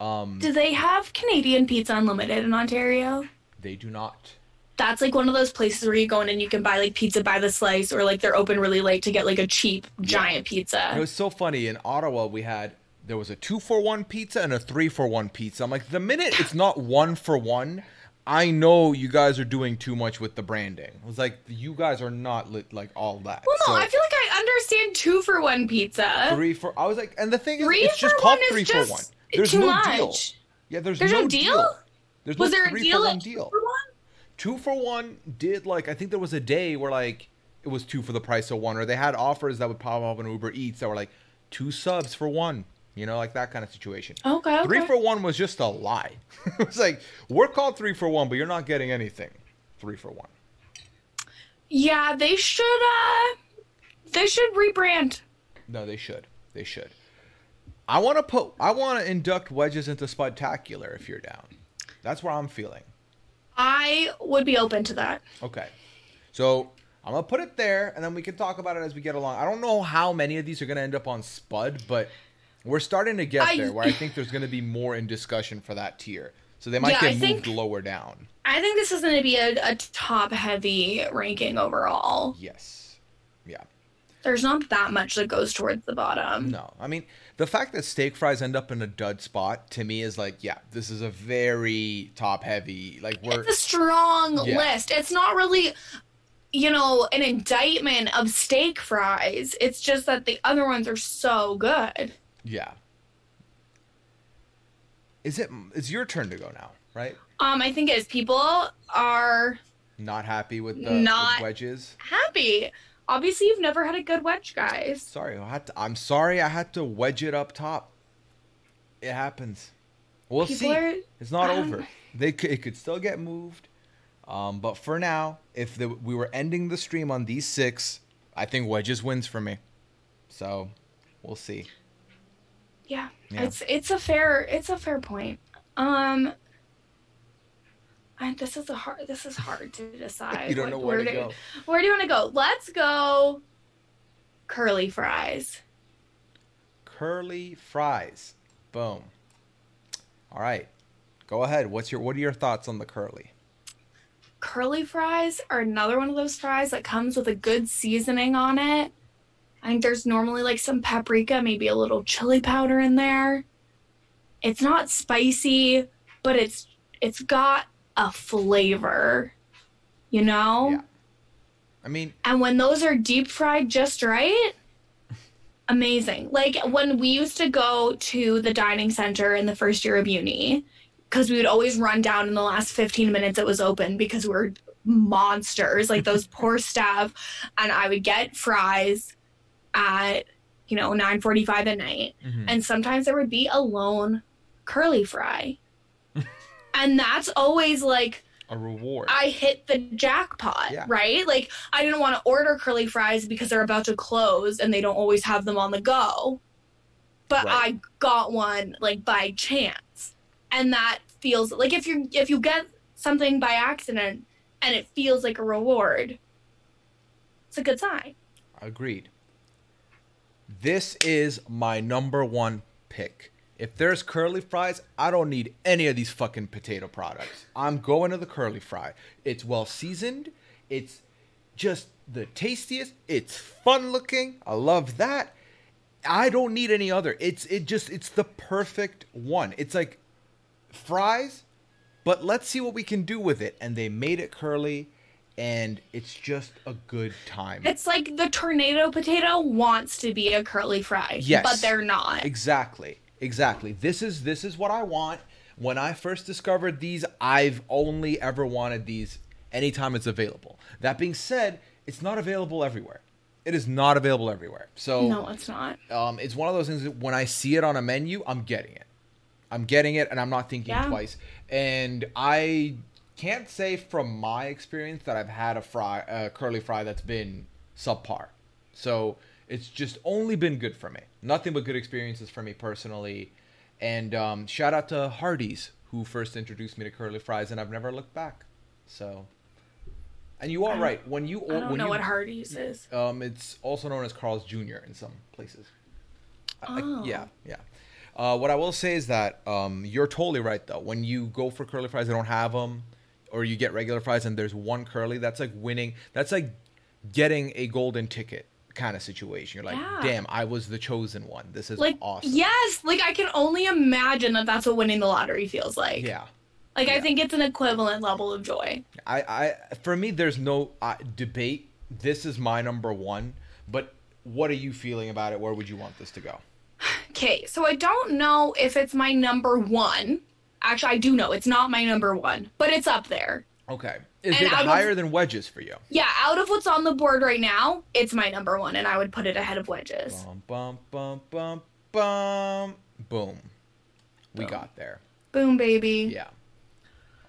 Do they have Canadian Pizza Unlimited in Ontario?
They do not.
That's like one of those places where you go in and you can buy like pizza by the slice, or like they're open really late to get like a cheap giant pizza.
It was so funny. In Ottawa, there was a 2-for-1 pizza and a 3-for-1 pizza. I'm like, the minute it's not 1-for-1, I know you guys are doing too much with the branding. It was like, you guys are not like all that.
Well, no,
So,
I feel like I understand 2-for-1 pizza.
I was like, and the thing is,
Three
it's just
for
called
one is
3-for-1.
just
There's
too
no
much.
deal. Yeah, there's
There's no deal?
There's
Was
no
there a deal
3-for-1
at
deal.
2-for-1?
2-for-1 did, like, I think there was a day where like it was 2 for the price of 1, or they had offers that would pop up on Uber Eats that were like 2 subs for 1, you know, like that kind of situation.
Okay.
3-for-1 was just a lie. It was like, we're called 3-for-1, but you're not getting anything 3-for-1.
Yeah, they should rebrand.
No, they should. I want to induct wedges into Spudtacular if you're down. That's where I'm feeling.
I would be open to that.
Okay. So I'm going to put it there, and then we can talk about it as we get along. I don't know how many of these are going to end up on Spud, but we're starting to get there where I think there's going to be more in discussion for that tier. So they might get moved lower down.
I think this is going to be a top-heavy ranking overall.
Yes. Yeah.
There's not that much that goes towards the bottom.
No. I mean, the fact that steak fries end up in a dud spot, to me, is like, yeah, this is a very top-heavy. Like,
it's a strong list. It's not really, an indictment of steak fries. It's just that the other ones are so good.
Yeah. It's your turn to go now, right?
I think it is. People are
not happy with with wedges.
Happy. Obviously, you've never had a good wedge, guys.
Sorry, I'm sorry I had to wedge it up top. It happens. We'll see. It's not over. It could still get moved. But for now, if we were ending the stream on these 6, I think wedges wins for me. So we'll see.
Yeah. It's a fair point. And this is hard to decide.
You don't know where to go.
Where do you want to go? Let's go curly fries.
Curly fries. Boom. All right. Go ahead. What are your thoughts on the curly?
Curly fries are another one of those fries that comes with a good seasoning on it. I think there's normally like some paprika, maybe a little chili powder in there. It's not spicy, but it's got a flavor, you know?
Yeah. I mean,
and when those are deep fried just right, amazing. Like when we used to go to the dining center in the first year of uni, because we would always run down in the last 15 minutes it was open because we're monsters, like those poor staff, and I would get fries at 9:45 at night, and sometimes there would be a lone curly fry, and that's always like
a reward.
I hit the jackpot, right? Like I didn't want to order curly fries because they're about to close and they don't always have them on the go, but I got one like by chance, and that feels like if you get something by accident and it feels like a reward, it's a good sign.
Agreed. This is my number 1 pick. If there's curly fries, I don't need any of these fucking potato products. I'm going to the curly fry. It's well seasoned. It's just the tastiest. It's fun looking. I love that. I don't need any other. It's the perfect one. It's like fries, but let's see what we can do with it. And they made it curly. And it's just a good time.
It's like the tornado potato wants to be a curly fry, but they're not.
Exactly. This is what I want. When I first discovered these, I've only ever wanted these anytime it's available. That being said, it's not available everywhere. It is not available everywhere. So
no, it's not.
It's one of those things that when I see it on a menu, I'm getting it. And I'm not thinking twice. And I can't say from my experience that I've had a curly fry that's been subpar. So it's just only been good for me. Nothing but good experiences for me personally. And shout out to Hardee's, who first introduced me to curly fries, and I've never looked back. So, and you are right. I
don't know what Hardee's is.
It's also known as Carl's Jr. in some places.
Oh.
Yeah. What I will say is that you're totally right, though. When you go for curly fries, they don't have them. Or you get regular fries and there's one curly, that's like winning. That's like getting a golden ticket kind of situation. You're like, damn, I was the chosen one. This is like, awesome.
Yes, like I can only imagine that that's what winning the lottery feels like.
Yeah.
Like I think it's an equivalent level of joy.
For me, there's no debate. This is my number 1. But what are you feeling about it? Where would you want this to go?
Okay, so I don't know if it's my number 1. Actually, I do know it's not my number 1, but it's up there.
Okay. Is it higher than wedges for you?
Yeah, out of what's on the board right now, it's my number 1, and I would put it ahead of wedges.
Bum, bum, bum, bum, bum. Boom. We got there.
Boom, baby.
Yeah.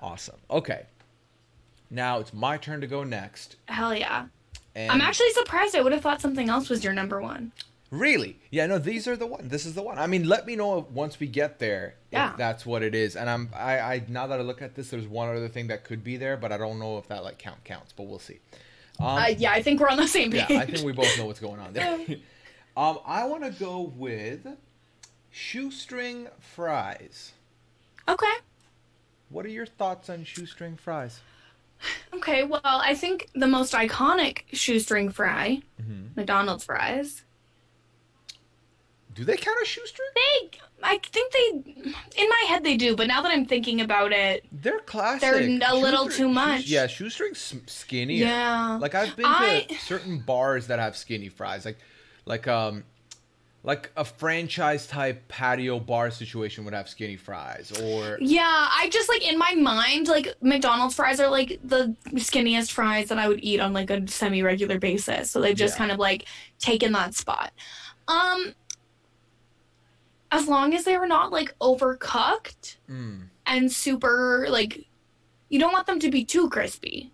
Awesome. Okay. Now it's my turn to go next.
Hell yeah.
And
I'm actually surprised. I would have thought something else was your number 1.
Really? Yeah, no, these are the one. This is the one. I mean, let me know once we get there if that's what it is. And I now that I look at this, there's one other thing that could be there, but I don't know if that like counts, but we'll see.
Yeah, I think we're on the same page.
Yeah, I think we both know what's going on there. I want to go with shoestring fries.
Okay.
What are your thoughts on shoestring fries?
Okay, well, I think the most iconic shoestring fry, McDonald's fries.
Do they count as shoestring?
I think in my head they do, but now that I'm thinking about it,
they're classic.
They're a little too much.
Yeah, shoestring's skinny.
Yeah.
Like I've been to certain bars that have skinny fries, like a franchise type patio bar situation would have skinny fries, or
I just like in my mind, like McDonald's fries are like the skinniest fries that I would eat on like a semi-regular basis. So they've just kind of like taken that spot. As long as they were not like overcooked and super like you don't want them to be too crispy.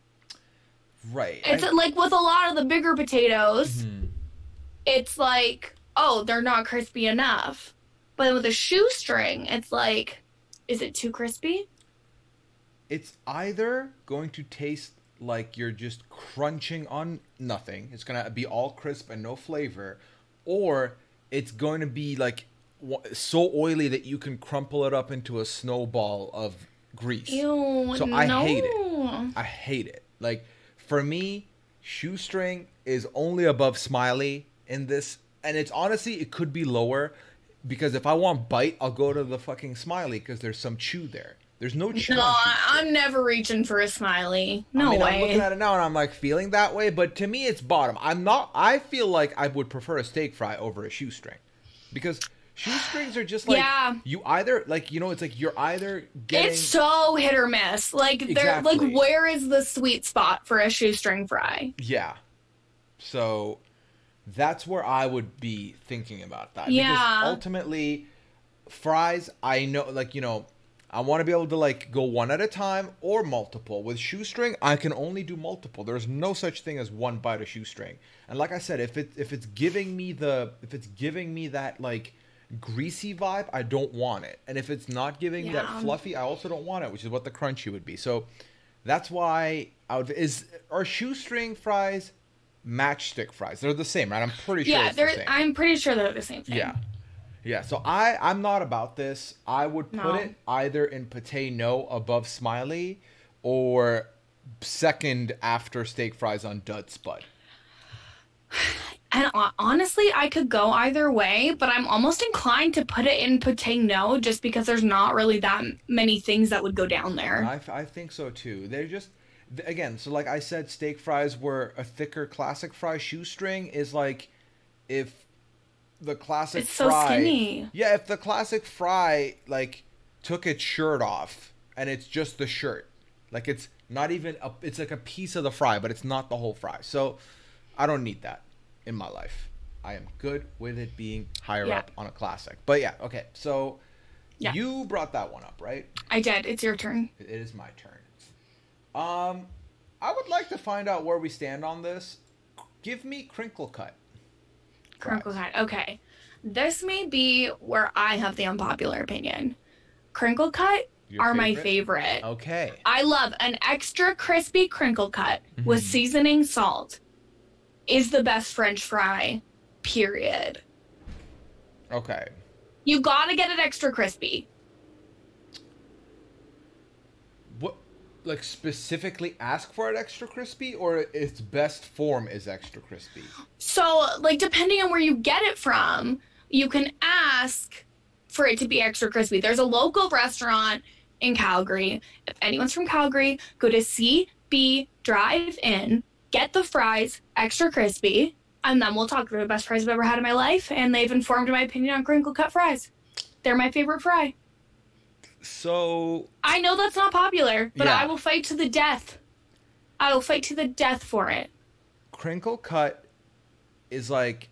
Right.
It's like with a lot of the bigger potatoes, it's like, oh, they're not crispy enough. But with a shoestring, it's like, is it too crispy?
It's either going to taste like you're just crunching on nothing. It's going to be all crisp and no flavor. Or it's going to be like so oily that you can crumple it up into a snowball of grease.
Ew,
so I hate it. I hate it. Like, for me, shoestring is only above Smiley in this. And it's honestly, it could be lower. Because if I want bite, I'll go to the fucking Smiley because there's some chew there. There's no chew.
No, I'm never reaching for a Smiley. No way.
I'm looking at it now and I'm like feeling that way, but to me it's bottom. I feel like I would prefer a steak fry over a shoestring. Because shoestrings are just like, you either, like, it's like you're either getting...
It's so hit or miss. Like, they're like, where is the sweet spot for a shoestring fry?
Yeah. So... that's where I would be thinking about that.
Yeah.
Because ultimately, fries, I know, like, I want to be able to, like, go one at a time or multiple. With shoestring, I can only do multiple. There's no such thing as one bite of shoestring. And like I said, if it's giving me that, like, greasy vibe, I don't want it. And if it's not giving me that fluffy, I also don't want it, which is what the crunchy would be. So that's why are shoestring fries matchstick fries? They're the same, right? I'm pretty sure it's the same.
I'm pretty sure they're the same thing.
Yeah. So I'm not about this. I would put it either in Pate No above Smiley or second after steak fries on Dud Spud.
And honestly, I could go either way, but I'm almost inclined to put it in Pate No just because there's not really that many things that would go down there.
I think so too. They're just... again, so like I said, steak fries were a thicker classic fry. Shoestring is like if the classic fry...
it's so skinny.
Yeah, if the classic fry, like, took its shirt off and it's just the shirt. Like, it's not even... it's like a piece of the fry, but it's not the whole fry. So, I don't need that in my life. I am good with it being higher up on a classic. But yeah, okay. So, you brought that one up, right?
I did. It's your turn.
It is my turn. I would like to find out where we stand on this. Give me crinkle cut.
Crinkle cut. Okay. This may be where I have the unpopular opinion. Crinkle cut are my favorite.
Okay.
I love an extra crispy crinkle cut with seasoning salt is the best French fry, period.
Okay.
You gotta get it extra crispy.
Like, specifically ask for it extra crispy, or its best form is extra crispy?
So, like, depending on where you get it from, you can ask for it to be extra crispy. There's a local restaurant in Calgary. If anyone's from Calgary, go to CB Drive-In, get the fries extra crispy, and then we'll talk. They're the best fries I've ever had in my life, and they've informed my opinion on crinkle cut fries. They're my favorite fry.
So...
I know that's not popular, but I will fight to the death. I will fight to the death for it.
Crinkle cut is like...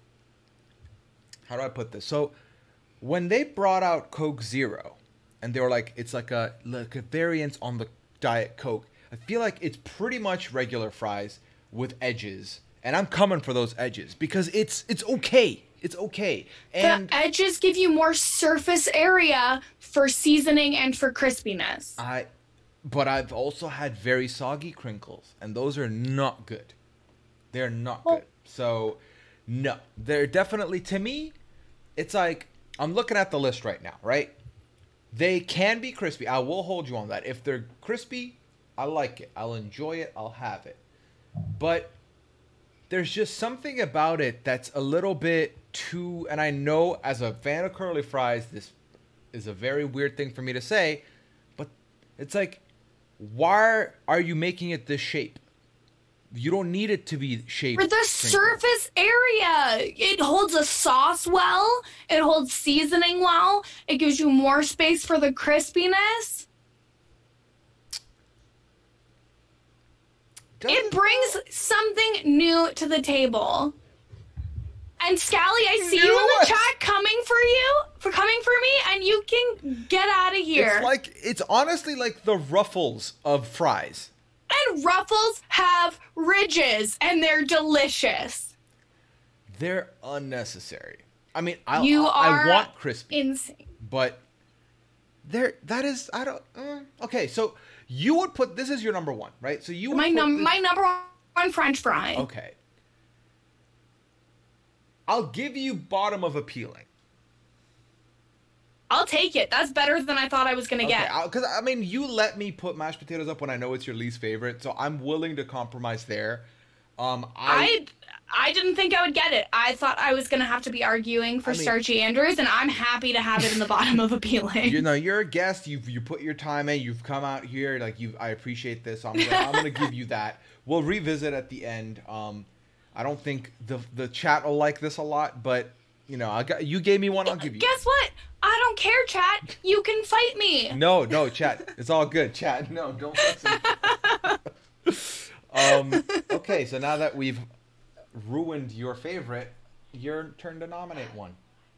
how do I put this? So, when they brought out Coke Zero, and they were like, it's like a variance on the Diet Coke, I feel like it's pretty much regular fries with edges. And I'm coming for those edges, because it's okay. It's okay. And
the edges give you more surface area for seasoning and for crispiness.
But I've also had very soggy crinkles, and those are not good. They're not good. So, no. They're definitely, to me, it's like, I'm looking at the list right now, right? They can be crispy. I will hold you on that. If they're crispy, I like it. I'll enjoy it. I'll have it. But there's just something about it that's a little bit too, and I know as a fan of curly fries, this is a very weird thing for me to say, but it's like, why are you making it this shape? You don't need it to be shaped.
For the surface area. It holds a sauce well. It holds seasoning well. It gives you more space for the crispiness. It brings something new to the table. And Scally, I see you in the chat coming for you. for coming for me, and you can get out of here.
It's honestly like the Ruffles of fries.
And Ruffles have ridges, and they're delicious.
They're unnecessary. I mean, I want crispy.
Insane.
But okay, so you would put, this is your number one, right? So you would
my number one French fry.
Okay. I'll give you bottom of appealing.
I'll take it. That's better than I thought I was going to get.
Because, I mean, you let me put mashed potatoes up when I know it's your least favorite, so I'm willing to compromise there. I didn't think I would get it. I thought I was going to have to be arguing for Starchy Andrews, and I'm happy to have it in the bottom of appealing. You're a guest. You put your time in. You've come out here. I appreciate this. So I'm going to give you that. We'll revisit at the end. I don't think the chat will like this a lot, but you gave me one. I'll give you. Guess
what? I don't care, chat. You can fight me.
No, chat. It's all good, chat. No, don't fuss it. Okay, so now that we've ruined your favorite, your turn to nominate one.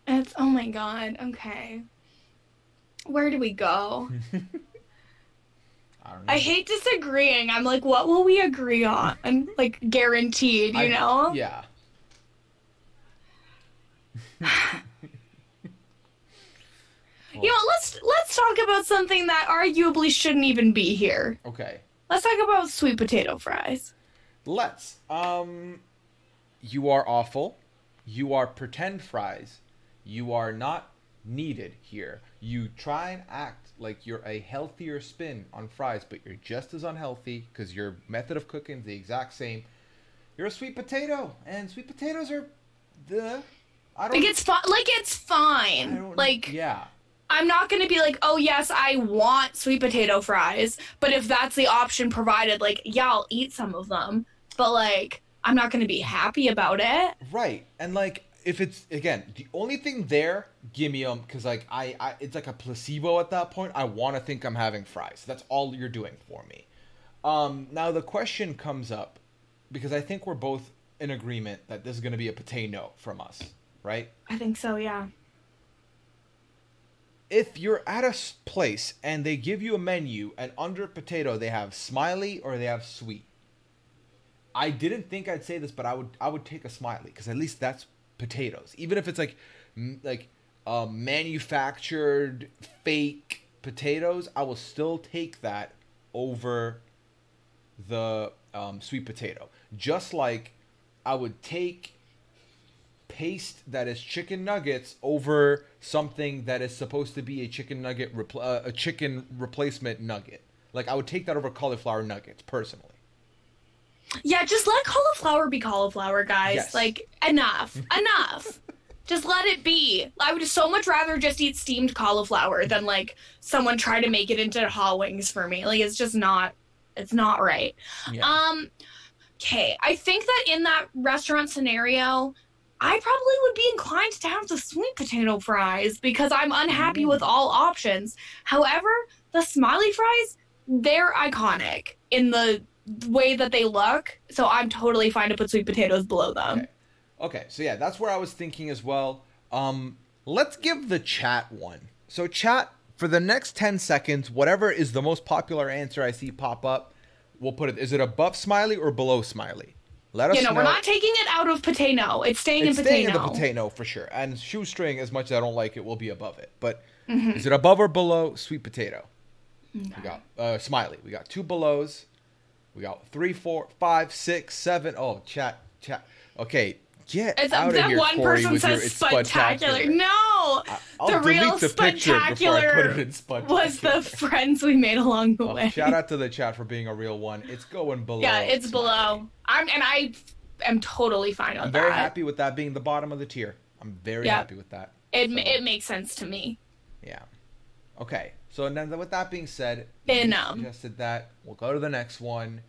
Oh my god. Okay. Where do we go?
I don't know.
I hate disagreeing. I'm like, what will we agree on? Like, guaranteed, you know?
Yeah.
Let's talk about something that arguably shouldn't even be here.
Okay.
Let's talk about sweet potato fries.
Let's. You are awful. You are pretend fries. You are not needed here. You try and act like you're a healthier spin on fries, but you're just as unhealthy because your method of cooking is the exact same. You're a sweet potato, and sweet potatoes are
it's fine.
Yeah.
I'm not going to be like, oh, yes, I want sweet potato fries. But if that's the option provided, I'll eat some of them. But, I'm not going to be happy about it.
Right. And, if it's, again, the only thing there, give me them. Because, it's like a placebo at that point. I want to think I'm having fries. That's all you're doing for me. Now, the question comes up. Because I think we're both in agreement that this is going to be a potato from us. Right?
I think so, yeah.
If you're at a place and they give you a menu and under potato they have smiley or they have sweet, I didn't think I'd say this, but I would take a smiley because at least that's potatoes. Even if it's manufactured fake potatoes, I will still take that over the sweet potato. Just like I would take paste that is chicken nuggets over something that is supposed to be a chicken nugget a chicken replacement nugget. I would take that over cauliflower nuggets personally.
Yeah, just let cauliflower be cauliflower, guys.
Yes.
Enough. Just let it be. I would so much rather just eat steamed cauliflower than someone try to make it into hot wings for me. It's just not. It's not right.
Yeah.
Okay, I think that in that restaurant scenario, I probably would be inclined to have the sweet potato fries because I'm unhappy with all options. However, the smiley fries, they're iconic in the way that they look, so I'm totally fine to put sweet potatoes below them.
Okay, so yeah, that's where I was thinking as well. Let's give the chat one. So chat, for the next 10 seconds, whatever is the most popular answer I see pop up, we'll put it. Is it above smiley or below smiley? Let us know.
We're not taking it out of potato. It's staying in potato.
It's staying in the potato for sure. And shoestring, as much as I don't like it, will be above it. But is it above or below sweet potato? Okay. We got smiley. We got 2 belows. We got 3, 4, 5, 6, 7. Oh, chat. Okay, get out of here,
one
Corey,
person says Spudtacular. No,
the real
Spudtacular was the friends we made along the way.
Shout out to the chat for being a real one. It's going below.
Yeah, it's below. I am totally fine with that.
I'm very happy with that being the bottom of the tier. I'm very happy with that.
It makes sense to me.
Yeah. Okay. So then, with that being said,
you
suggested that. We'll go to the next one.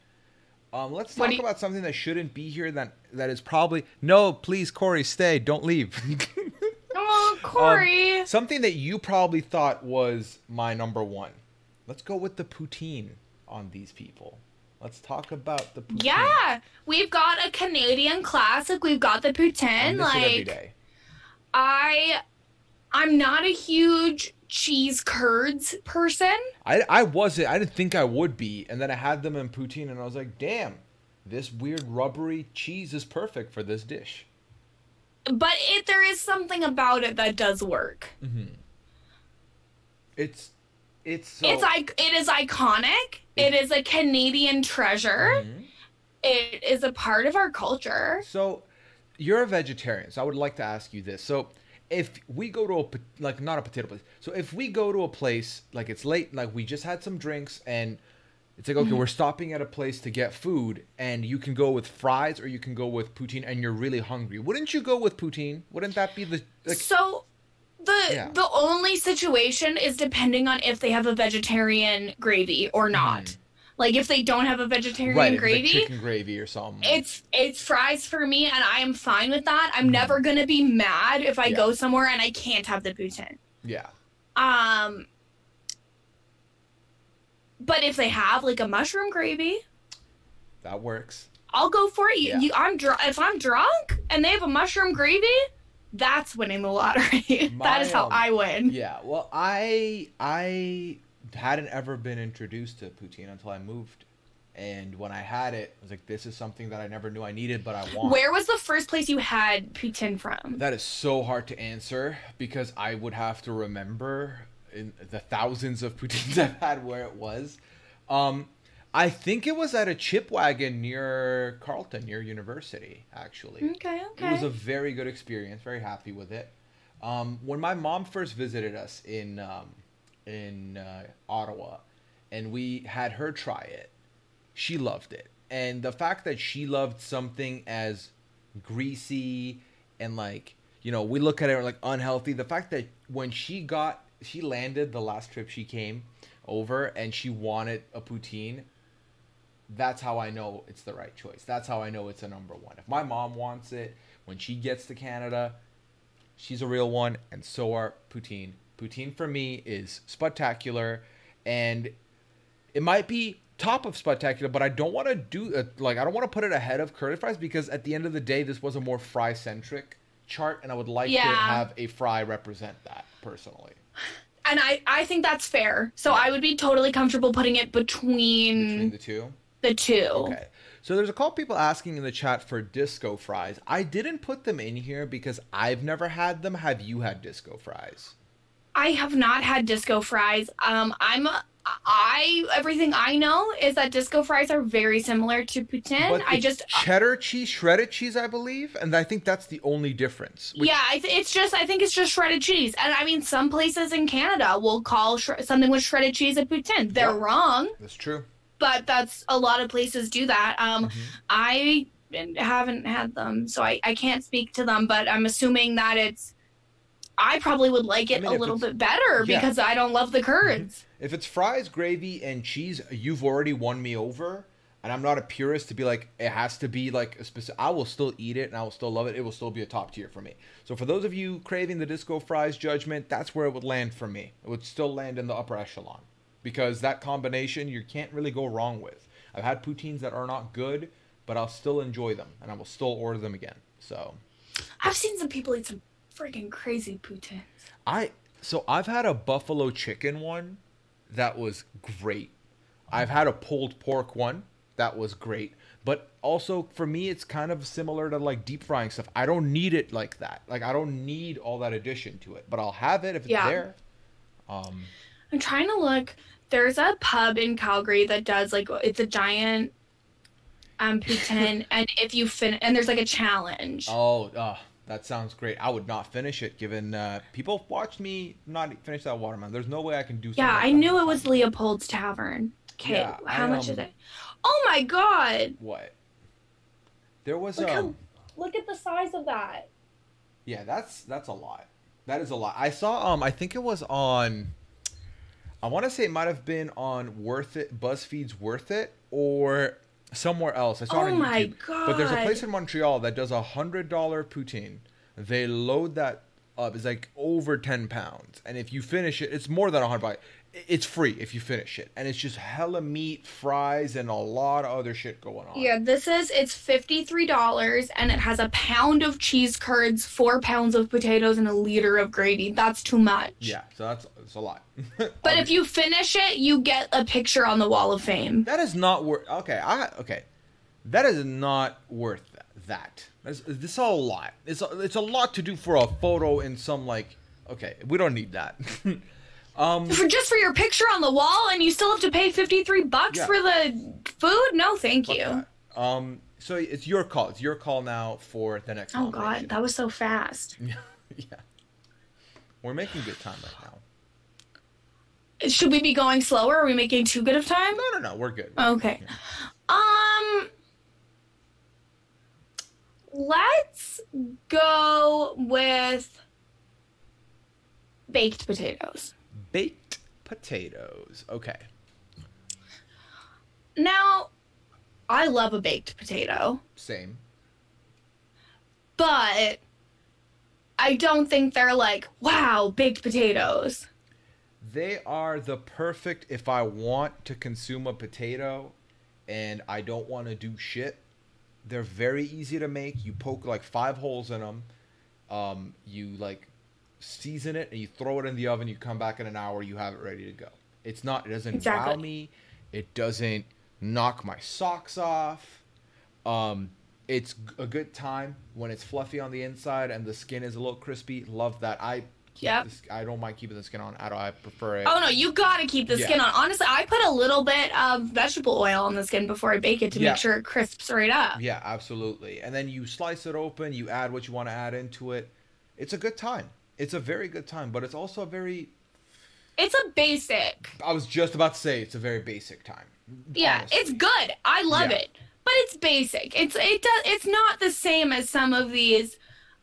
Let's talk about something that shouldn't be here. That is probably no. Please, Corey, stay. Don't leave.
Oh, Corey.
Something that you probably thought was my number one. Let's go with the poutine on these people. Let's talk about the poutine.
Yeah, we've got a Canadian classic. We've got the poutine.
I miss it every day.
I'm not a huge cheese curds person.
I wasn't. I didn't think I would be, and then I had them in poutine, and I was like, damn, this weird rubbery cheese is perfect for this dish.
But there is something about it that does work.
Mm-hmm. It's so,
it is iconic. It is a Canadian treasure.
Mhm.
It is a part of our culture.
So you're a vegetarian, so I would like to ask you this. So if we go to not a potato place, so if we go to a place like it's late, like we just had some drinks and it's like, okay, we're stopping at a place to get food, and you can go with fries or you can go with poutine, and you're really hungry. Wouldn't you go with poutine? Wouldn't that be the like?
So the only situation is depending on if they have a vegetarian gravy or not. Like if they don't have a vegetarian gravy,
like chicken gravy or something.
It's fries for me, and I am fine with that. I'm never gonna be mad if I go somewhere and I can't have the poutine.
Yeah.
But if they have like a mushroom gravy,
that works.
I'll go for it.
Yeah.
If I'm drunk and they have a mushroom gravy, that's winning the lottery. That is how I win.
Yeah. Well, I hadn't ever been introduced to poutine until I moved. And when I had it, I was like, this is something that I never knew I needed, but I want.
Where was the first place you had poutine from?
That is so hard to answer because I would have to remember in the thousands of poutines I've had where it was. I think it was at a chip wagon near Carleton, near University, actually.
Okay.
It was a very good experience. Very happy with it. When my mom first visited us in Ottawa, and we had her try it, she loved it. And the fact that she loved something as greasy and like, we look at it like unhealthy. The fact that when she landed the last trip she came over and she wanted a poutine, that's how I know it's the right choice. That's how I know it's a number one. If my mom wants it, when she gets to Canada, she's a real one, and so are poutine. Poutine for me is Spudtacular, and it might be top of Spudtacular, but I don't want to do I don't want to put it ahead of curly fries because at the end of the day, this was a more fry-centric chart, and I would like to have a fry represent that personally.
And I think that's fair. So I would be totally comfortable putting it between
the two.
The two.
Okay. So there's a couple people asking in the chat for disco fries. I didn't put them in here because I've never had them. Have you had disco fries?
I have not had disco fries. Everything I know is that disco fries are very similar to poutine.
But cheddar cheese, shredded cheese, I believe, and I think that's the only difference.
I think it's just shredded cheese. And I mean, some places in Canada will call something with shredded cheese a poutine. They're wrong.
That's true.
But that's a lot of places do that. I haven't had them, so I can't speak to them. But I'm assuming that I probably would like it a little bit better because I don't love the curds.
If it's fries, gravy, and cheese, you've already won me over. And I'm not a purist to be like, it has to be like a specific. I will still eat it and I will still love it. It will still be a top tier for me. So for those of you craving the disco fries judgment, that's where it would land for me. It would still land in the upper echelon. Because that combination, you can't really go wrong with. I've had poutines that are not good, but I'll still enjoy them. And I will still order them again. So
I've seen some people eat some freaking crazy poutines.
So I've had a buffalo chicken one that was great. I've had a pulled pork one that was great. But also, for me, it's kind of similar to like deep frying stuff. I don't need it like that. Like, I don't need all that addition to it. But I'll have it if it's there.
I'm trying to look. There's a pub in Calgary that does it's a giant poutine, and if you and there's like a challenge.
That sounds great. I would not finish it given people watched me not finish that watermelon. There's no way I can do something.
Yeah, I knew it was Leopold's Tavern. Okay, yeah, how much is it? Oh my god!
What? There was
look at the size of that.
Yeah, that's a lot. That is a lot. I saw I think it was on. I want to say it might have been on Worth It, BuzzFeed's Worth It, or somewhere else. I saw it on YouTube.
God.
But there's a place in Montreal that does $100 poutine. They load that up. It's like over 10 pounds. And if you finish it, it's more than 100 bucks. It's free if you finish it. And it's just hella meat, fries, and a lot of other shit going on.
Yeah, it's $53 and it has a pound of cheese curds, 4 pounds of potatoes, and a liter of gravy. That's too much.
Yeah, so that's a lot.
But if you finish it, you get a picture on the Wall of Fame.
That is not worth. Okay. That is not worth that. This is a lot. It's a lot to do for a photo in some like. Okay, we don't need that.
Just for your picture on the wall, and you still have to pay $53 for the food? No, thank you.
So it's your call. It's your call now for the next.
Oh God, that was so fast.
Yeah. We're making good time right now.
Should we be going slower? Are we making too good of time?
No. We're good.
Okay. Let's go with baked potatoes.
Baked potatoes. Okay.
Now, I love a baked potato.
Same.
But I don't think they're like, wow, baked potatoes.
They are the perfect if I want to consume a potato and I don't want to do shit. They're very easy to make. You poke like 5 holes in them. You like season it and you throw it in the oven. You come back in an hour. You have it ready to go. It doesn't wow me. It doesn't knock my socks off. It's a good time when it's fluffy on the inside and the skin is a little crispy. Love that. I don't mind keeping the skin on at all. I prefer it.
Oh no, you gotta keep the skin on. Honestly, I put a little bit of vegetable oil on the skin before I bake it to make sure it crisps right up.
Yeah, absolutely. And then you slice it open. You add what you want to add into it. It's a good time. It's a very good time, but it's also
It's a basic.
I was just about to say it's a very basic time.
Yeah,
honestly.
It's good. I love it, but it's basic. It's not the same as some of these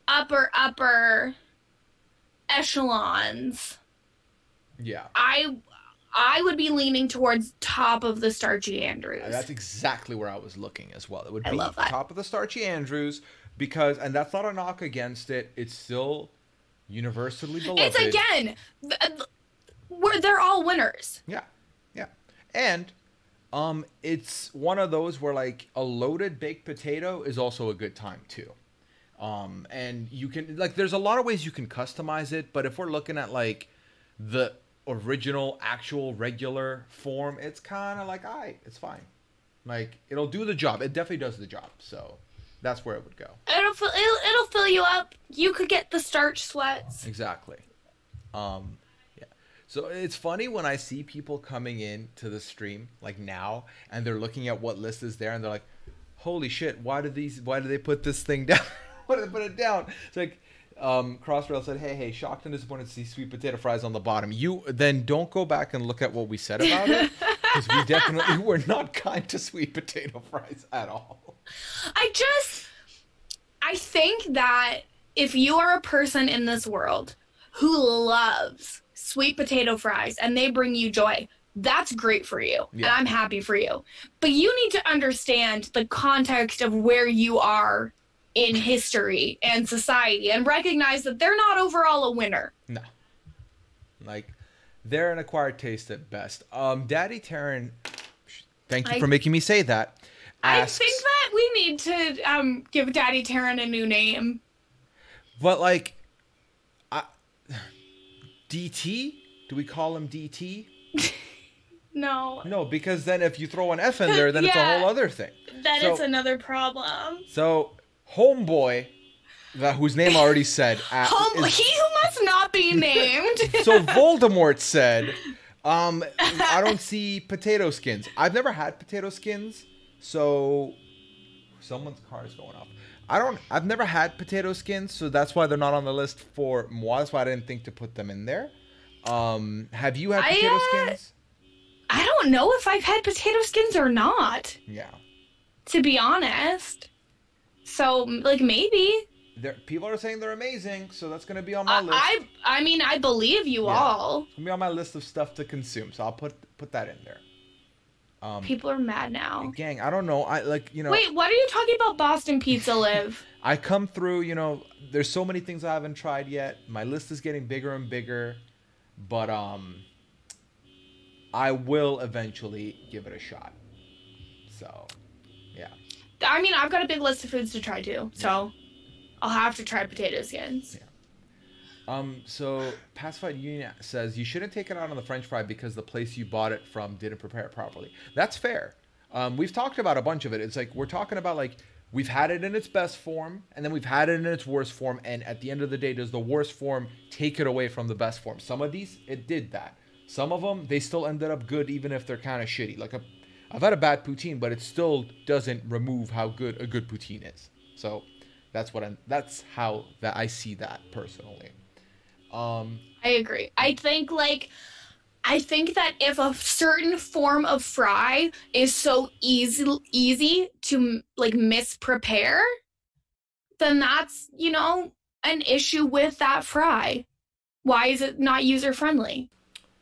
upper echelons.
Yeah.
I would be leaning towards top of the starchy Andrews.
That's exactly where I was looking as well. It would be
love that.
Top of the starchy Andrews and that's not a knock against it. It's still universally beloved.
It's again, they're all winners.
Yeah. And it's one of those where like a loaded baked potato is also a good time too. And you can like there's a lot of ways you can customize it, but if we're looking at like the original actual regular form, it's kind of like it's fine. Like it'll do the job. It definitely does the job. So that's where it would go.
It'll fill you up. You could get the starch sweats.
Exactly. Yeah. So it's funny when I see people coming in to the stream like now and they're looking at what list is there and they're like, "Holy shit, why do they put this thing down?" Why did they put it down? It's like Crossrail said, hey, shocked and disappointed to see sweet potato fries on the bottom. You then don't go back and look at what we said about it because we definitely were not kind to sweet potato fries at all.
I think that if you are a person in this world who loves sweet potato fries and they bring you joy, that's great for you. Yeah. And I'm happy for you. But you need to understand the context of where you are in history and society and recognize that they're not overall a winner.
No. Like, they're an acquired taste at best. Daddy Taryn, thank you for making me say that. Asks,
I think that we need to give Daddy Taryn a new name.
But, like, DT? Do we call him DT?
No.
No, because then if you throw an F in there, then it's a whole other thing.
Then it's another problem.
So, Homeboy, whose name I already said.
He who must not be named.
So Voldemort said, I don't see potato skins. I've never had potato skins, so someone's car is going off. I've never had potato skins, so that's why they're not on the list for moi. That's why I didn't think to put them in there. Have you had potato skins?
I don't know if I've had potato skins or not.
Yeah.
To be honest. So, like, maybe.
People are saying they're amazing, so that's going to be on my list.
I mean, I believe you all.
It's going to be on my list of stuff to consume, so I'll put that in there.
People are mad now.
Gang, I don't know. I like,
Wait, what are you talking about Boston Pizza, Liv?
I come through, there's so many things I haven't tried yet. My list is getting bigger and bigger, but I will eventually give it a shot. So, yeah.
I mean, I've got a big list of foods to try too, so I'll have to try potato skins.
Yeah. So Pacified Union says you shouldn't take it out on the French fry because the place you bought it from didn't prepare it properly. That's fair. We've talked about a bunch of it. It's like we're talking about like we've had it in its best form and then we've had it in its worst form. And at the end of the day, does the worst form take it away from the best form? Some of these, it did that. Some of them, they still ended up good even if they're kind of shitty. Like I've had a bad poutine, but it still doesn't remove how good a good poutine is. So that's how I see that personally.
I agree. I think that if a certain form of fry is so easy to like misprepare, then that's, an issue with that fry. Why is it not user friendly?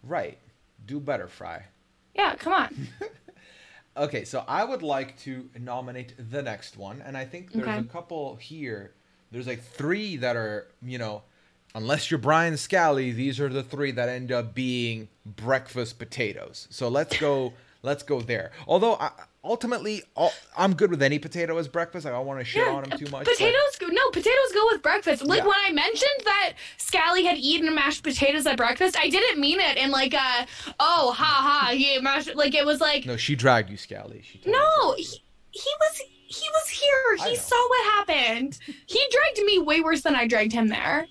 Right. Do better, fry.
Yeah, come on.
Okay, so I would like to nominate the next one, and I think there's a couple here. There's like 3 that are, unless you're Brian Scally, these are the 3 that end up being breakfast potatoes. So let's go there. Although ultimately, I'm good with any potato as breakfast. I don't want to shit on them too much.
Potatoes go with breakfast. Like when I mentioned that Scally had eaten mashed potatoes at breakfast, I didn't mean it in like a he ate mashed. Like it was like
no, she dragged you, Scally.
He was here. He saw what happened. He dragged me way worse than I dragged him there.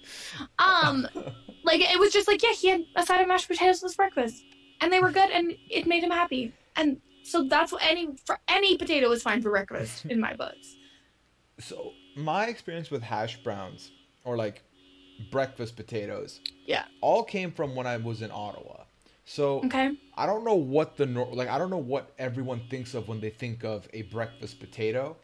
Like it was just like, he had a side of mashed potatoes as breakfast, and they were good, and it made him happy. And so that's what any potato is fine for breakfast in my books.
So my experience with hash browns or like breakfast potatoes, all came from when I was in Ottawa. So I don't know what I don't know what everyone thinks of when they think of a breakfast potato.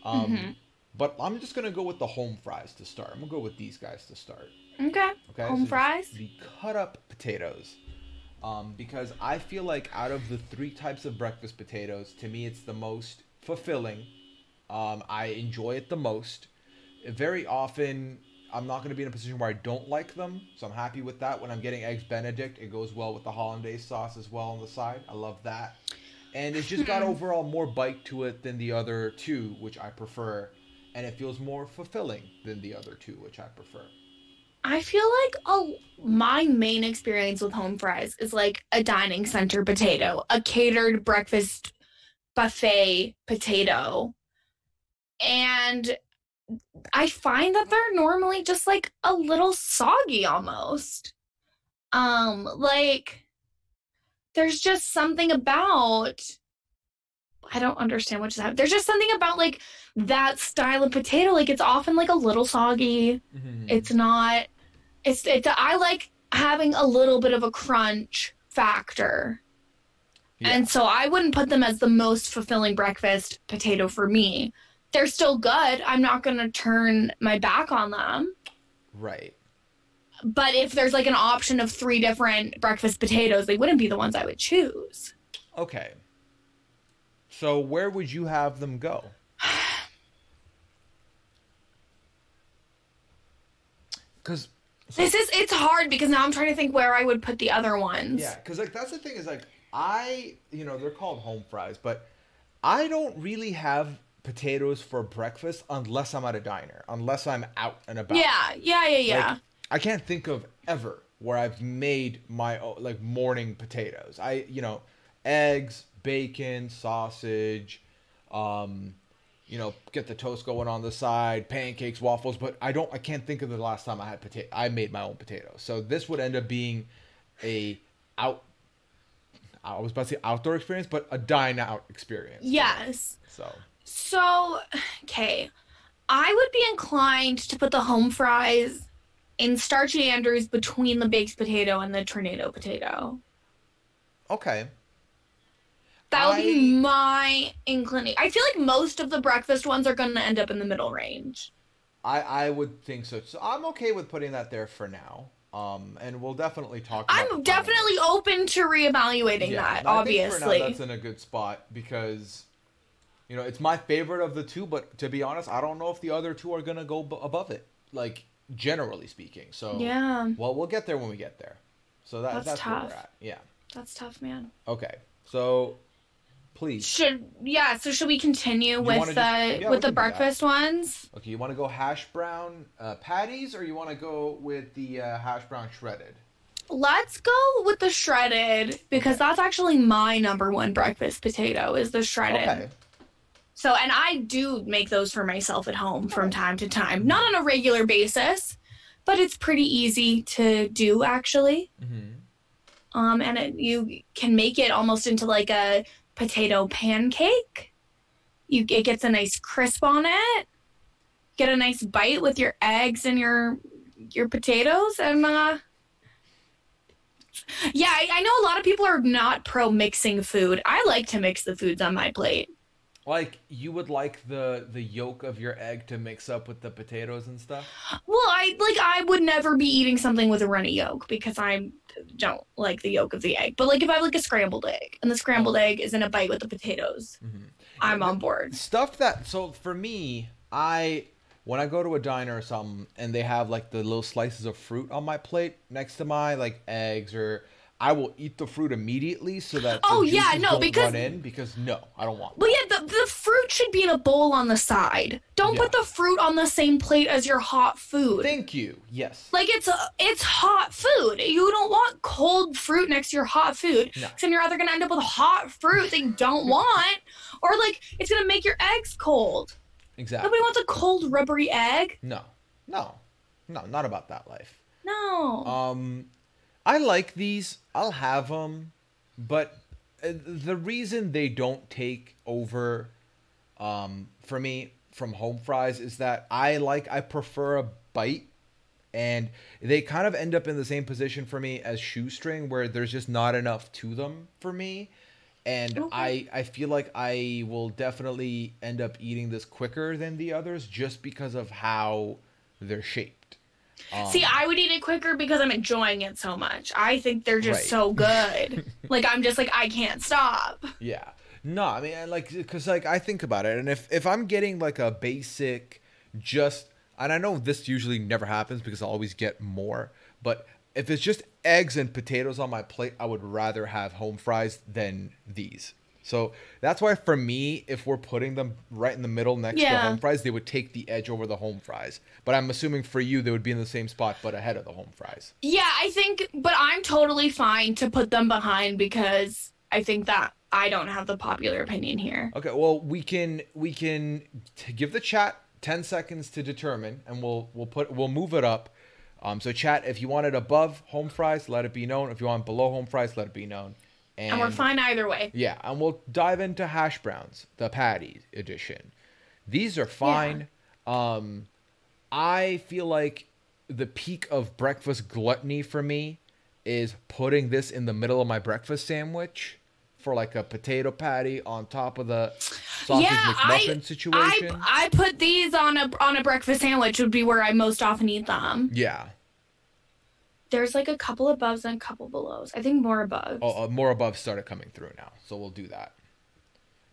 But I'm just gonna go with the home fries to start. I'm gonna go with these guys to start.
Okay. Home fries.
The cut up potatoes. Because I feel like out of the 3 types of breakfast potatoes, to me it's the most fulfilling. I enjoy it the most. Very often I'm not going to be in a position where I don't like them, so I'm happy with that. When I'm getting eggs Benedict, it goes well with the hollandaise sauce as well on the side. I love that. And it's just got overall more bite to it than the other 2, which I prefer. And it feels more fulfilling than the other 2, which I prefer.
I feel like my main experience with home fries is like a dining center potato, a catered breakfast buffet potato. And I find that they're normally just like a little soggy almost. Like there's just something about, I don't understand what just happened. There's just something about like that style of potato. Like it's often like a little soggy. It's not, I like having a little bit of a crunch factor. And so I wouldn't put them as the most fulfilling breakfast potato for me. They're still good. I'm not going to turn my back on them.
Right.
But if there's like an option of 3 different breakfast potatoes, they wouldn't be the ones I would choose.
Okay. So where would you have them go? Because
it's hard because now I'm trying to think where I would put the other ones.
Yeah, because like that's the thing is like they're called home fries, but I don't really have potatoes for breakfast unless I'm at a diner, unless I'm out and about.
Yeah.
Like, I can't think of ever where I've made my own, like morning potatoes. Eggs, bacon, sausage, get the toast going on the side, pancakes, waffles, but I can't think of the last time I made my own potatoes. So this would end up being I was about to say outdoor experience, but a dine out experience.
Yes.
So,
okay. I would be inclined to put the home fries in starchy Andrews between the baked potato and the tornado potato.
Okay.
That would be my inclination. I feel like most of the breakfast ones are going to end up in the middle range.
I would think so. So I'm okay with putting that there for now. And we'll definitely talk about
I'm definitely open to reevaluating that,
I think for now
obviously.
that's in a good spot because it's my favorite of the two, but to be honest, I don't know if the other two are gonna go above it, like generally speaking. So
Yeah.
well, we'll get there when we get there. So that's where
tough.
we're at. Yeah.
That's tough, man.
Okay. So please.
So should we continue with
we can
the
do
breakfast
that.
ones?
Okay, you want to go hash brown patties, or you want to go with the hash brown shredded?
Let's go with the shredded because that's actually my number one breakfast potato is the shredded.
Okay.
So, and I do make those for myself at home from time to time. Not on a regular basis, but it's pretty easy to do actually.
Mm-hmm.
And you can make it almost into like a potato pancake. It gets a nice crisp on it. Get a nice bite with your eggs and your potatoes. And yeah, I know a lot of people are not pro mixing food. I like to mix the foods on my plate.
Like you would like the yolk of your egg to mix up with the potatoes and stuff?
Well, I would never be eating something with a runny yolk because I don't like the yolk of the egg. But like if I have like a scrambled egg and the scrambled egg is in a bite with the potatoes, I'm on board.
Stuff that so for me, when I go to a diner or something and they have like the little slices of fruit on my plate next to my like eggs, or I will eat the fruit immediately so that the juices don't run in because no, I don't want that.
Well, yeah, the fruit should be in a bowl on the side. Don't put the fruit on the same plate as your hot food.
Thank you. Yes.
Like it's hot food. You don't want cold fruit next to your hot food.
No.
So then you're either gonna end up with hot fruit that you don't want, or like it's gonna make your eggs cold.
Exactly.
Nobody wants a cold rubbery egg.
No, not about that life.
No.
I like these. I'll have them, but the reason they don't take over, for me from home fries is that I prefer a bite, and they kind of end up in the same position for me as shoestring, where there's just not enough to them for me. And okay. I feel like I will definitely end up eating this quicker than the others just because of how they're shaped.
See, I would eat it quicker because I'm enjoying it so much. I think they're just so good. Like, I'm just like, I can't stop.
Yeah. No, I mean, like, because, like, I think about it. And if I'm getting, like, a basic and I know this usually never happens because I always get more. But if it's just eggs and potatoes on my plate, I would rather have home fries than these. So that's why for me, if we're putting them right in the middle next to home fries, they would take the edge over the home fries. But I'm assuming for you, they would be in the same spot, but ahead of the home fries.
Yeah, but I'm totally fine to put them behind because I think that I don't have the popular opinion here.
Okay, well, we can give the chat 10 seconds to determine, and we'll move it up. So chat, if you want it above home fries, let it be known. If you want below home fries, let it be known.
And we're fine either way.
Yeah, and we'll dive into hash browns, the patty edition. These are fine. Yeah. I feel like the peak of breakfast gluttony for me is putting this in the middle of my breakfast sandwich for like a potato patty on top of the sausage McMuffin situation.
I put these on a breakfast sandwich would be where I most often eat them.
Yeah.
There's like a couple aboves and a couple belows. I think more aboves.
Oh, more aboves started coming through now, so we'll do that.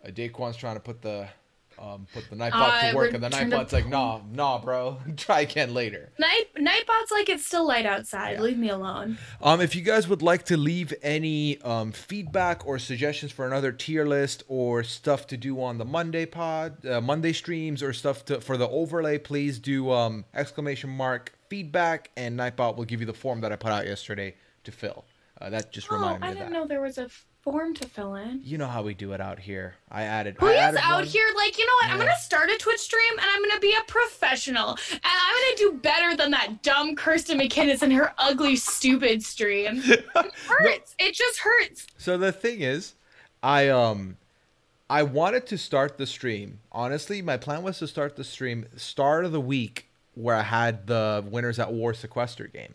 Daquan's trying to put the Nightbot to work, and the Nightbot's like, nah, bro, try again later.
Nightbot's like, it's still light outside.
Yeah.
Leave me alone.
If you guys would like to leave any feedback or suggestions for another tier list or stuff to do on the Monday streams or stuff for the overlay, please do !feedback, and Nightbot will give you the form that I put out yesterday to fill. That just reminded me of that.
I didn't know there was a form to fill in.
You know how we do it out here. Who
is out here? Like, you know what? Yeah. I'm going to start a Twitch stream, and I'm going to be a professional. And I'm going to do better than that dumb Kirsten McKinnis and her ugly, stupid stream. It hurts. It just hurts.
So the thing is, I wanted to start the stream. Honestly, my plan was to start the stream start of the week where I had the Winners at War sequester game.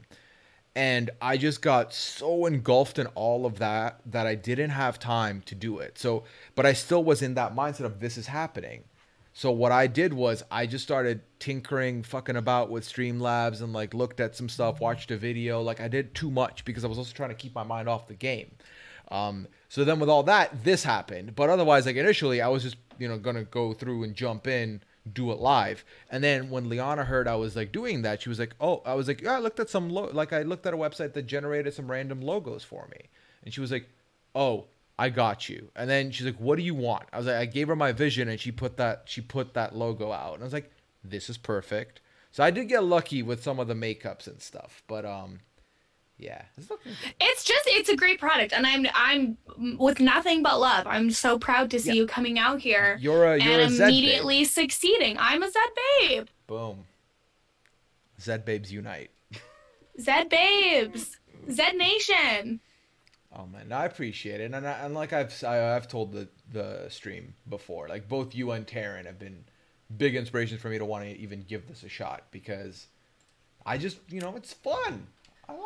And I just got so engulfed in all of that I didn't have time to do it. So, but I still was in that mindset of this is happening. So what I did was I just started tinkering, fucking about with Streamlabs and like looked at some stuff, watched a video. Like I did too much because I was also trying to keep my mind off the game. So then with all that, this happened. But otherwise, like initially I was just, going to go through and jump in, do it live. And then when Liana heard I was like doing that, she was like, oh, I was like, yeah, I looked at some, I looked at a website that generated some random logos for me. And she was like, oh, I got you. And then she's like, what do you want? I was like, I gave her my vision and she put that logo out. And I was like, this is perfect. So I did get lucky with some of the makeups and stuff, but yeah, it's looking good.
It's a great product, and I'm with nothing but love. I'm so proud to see you coming out here.
You're a Zed
immediately
babe.
Succeeding. I'm a Zed babe.
Boom. Zed babes unite.
Zed babes. Zed Nation.
Oh man, I appreciate it, and like I've told the stream before, like both you and Taryn have been big inspirations for me to want to even give this a shot because I just it's fun.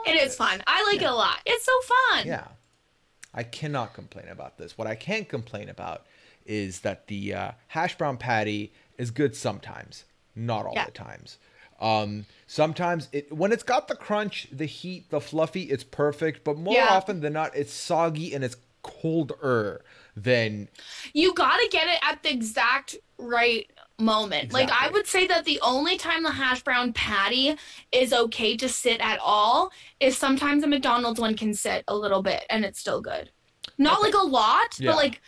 It is fun. I like it a lot. It's so fun.
Yeah, I cannot complain about this. What I can complain about is that the hash brown patty is good sometimes, not all the times. Sometimes when it's got the crunch, the heat, the fluffy, it's perfect. But more often than not, it's soggy and it's colder than.
You gotta get it at the exact right moment. Exactly. Like I would say that the only time the hash brown patty is okay to sit at all is sometimes a McDonald's one can sit a little bit and it's still good. Not like a lot, but like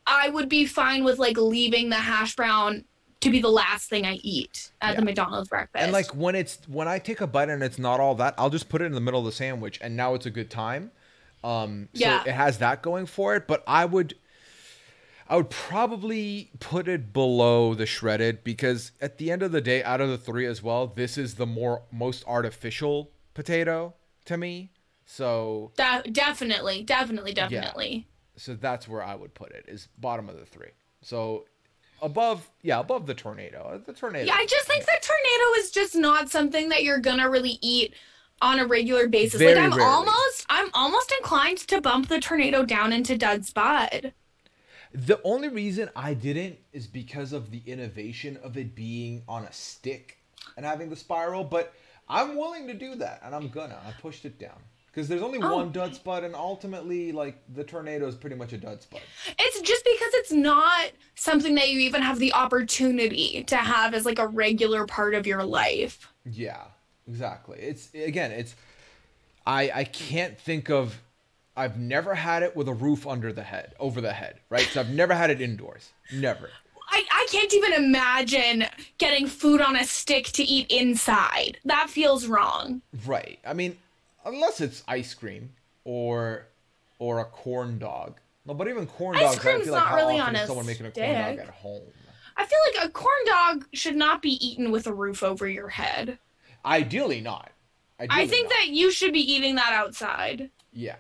I would be fine with like leaving the hash brown to be the last thing I eat at the McDonald's breakfast.
And like when I take a bite and it's not all that, I'll just put it in the middle of the sandwich and now it's a good time. So it has that going for it, but I would probably put it below the shredded because at the end of the day, out of the three as well, this is the most artificial potato to me. So
definitely.
Yeah. So that's where I would put it, is bottom of the three. So above the tornado. The tornado.
Yeah, I just think the tornado is just not something that you're gonna really eat on a regular basis.
Very
like I'm
rarely.
I'm almost inclined to bump the tornado down into dud spud.
The only reason I didn't is because of the innovation of it being on a stick and having the spiral, but I'm willing to do that, and I pushed it down. Because there's only one dud spud, and ultimately, like, the tornado is pretty much a dud spud.
It's just because it's not something that you even have the opportunity to have as, like, a regular part of your life.
Yeah, exactly. I can't think of... I've never had it with a roof over the head, right? So I've never had it indoors. Never.
I can't even imagine getting food on a stick to eat inside. That feels wrong.
Right. I mean, unless it's ice cream or a corn dog. No, but even corn dogs, I feel like how
really
often is someone making a corn dog at home?
I feel like a corn dog should not be eaten with a roof over your head.
Ideally not.
I think that you should be eating that outside.
Yeah.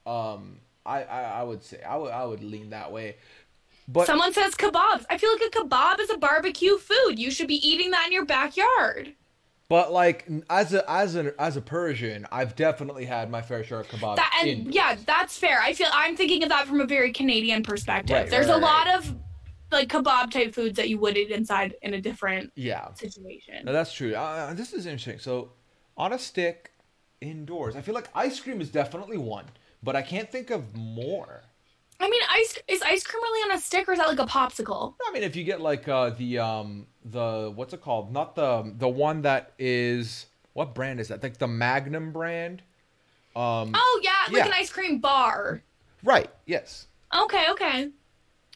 I would say I would lean that way. But
someone says kebabs. I feel like a kebab is a barbecue food. You should be eating that in your backyard.
But like as a Persian, I've definitely had my fair share of kebabs.
Yeah, that's fair. I'm thinking of that from a very Canadian perspective. There's a lot of like kebab type foods that you would eat inside in a different situation.
No, that's true. This is interesting. So on a stick, indoors, I feel like ice cream is definitely one. But I can't think of more.
I mean, is ice cream really on a stick, or is that like a popsicle?
I mean, if you get like the what's it called? Not the one that is, what brand is that? Like the Magnum brand. Like
an ice cream bar.
Right. Yes.
Okay.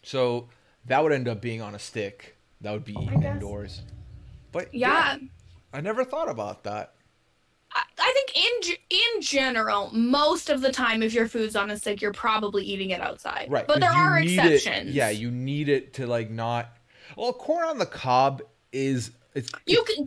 So that would end up being on a stick. That would be indoors. But I never thought about that.
I think in general, most of the time, if your food's on a stick, you're probably eating it outside.
Right.
But there are exceptions.
You need it to like not. Well, corn on the cob is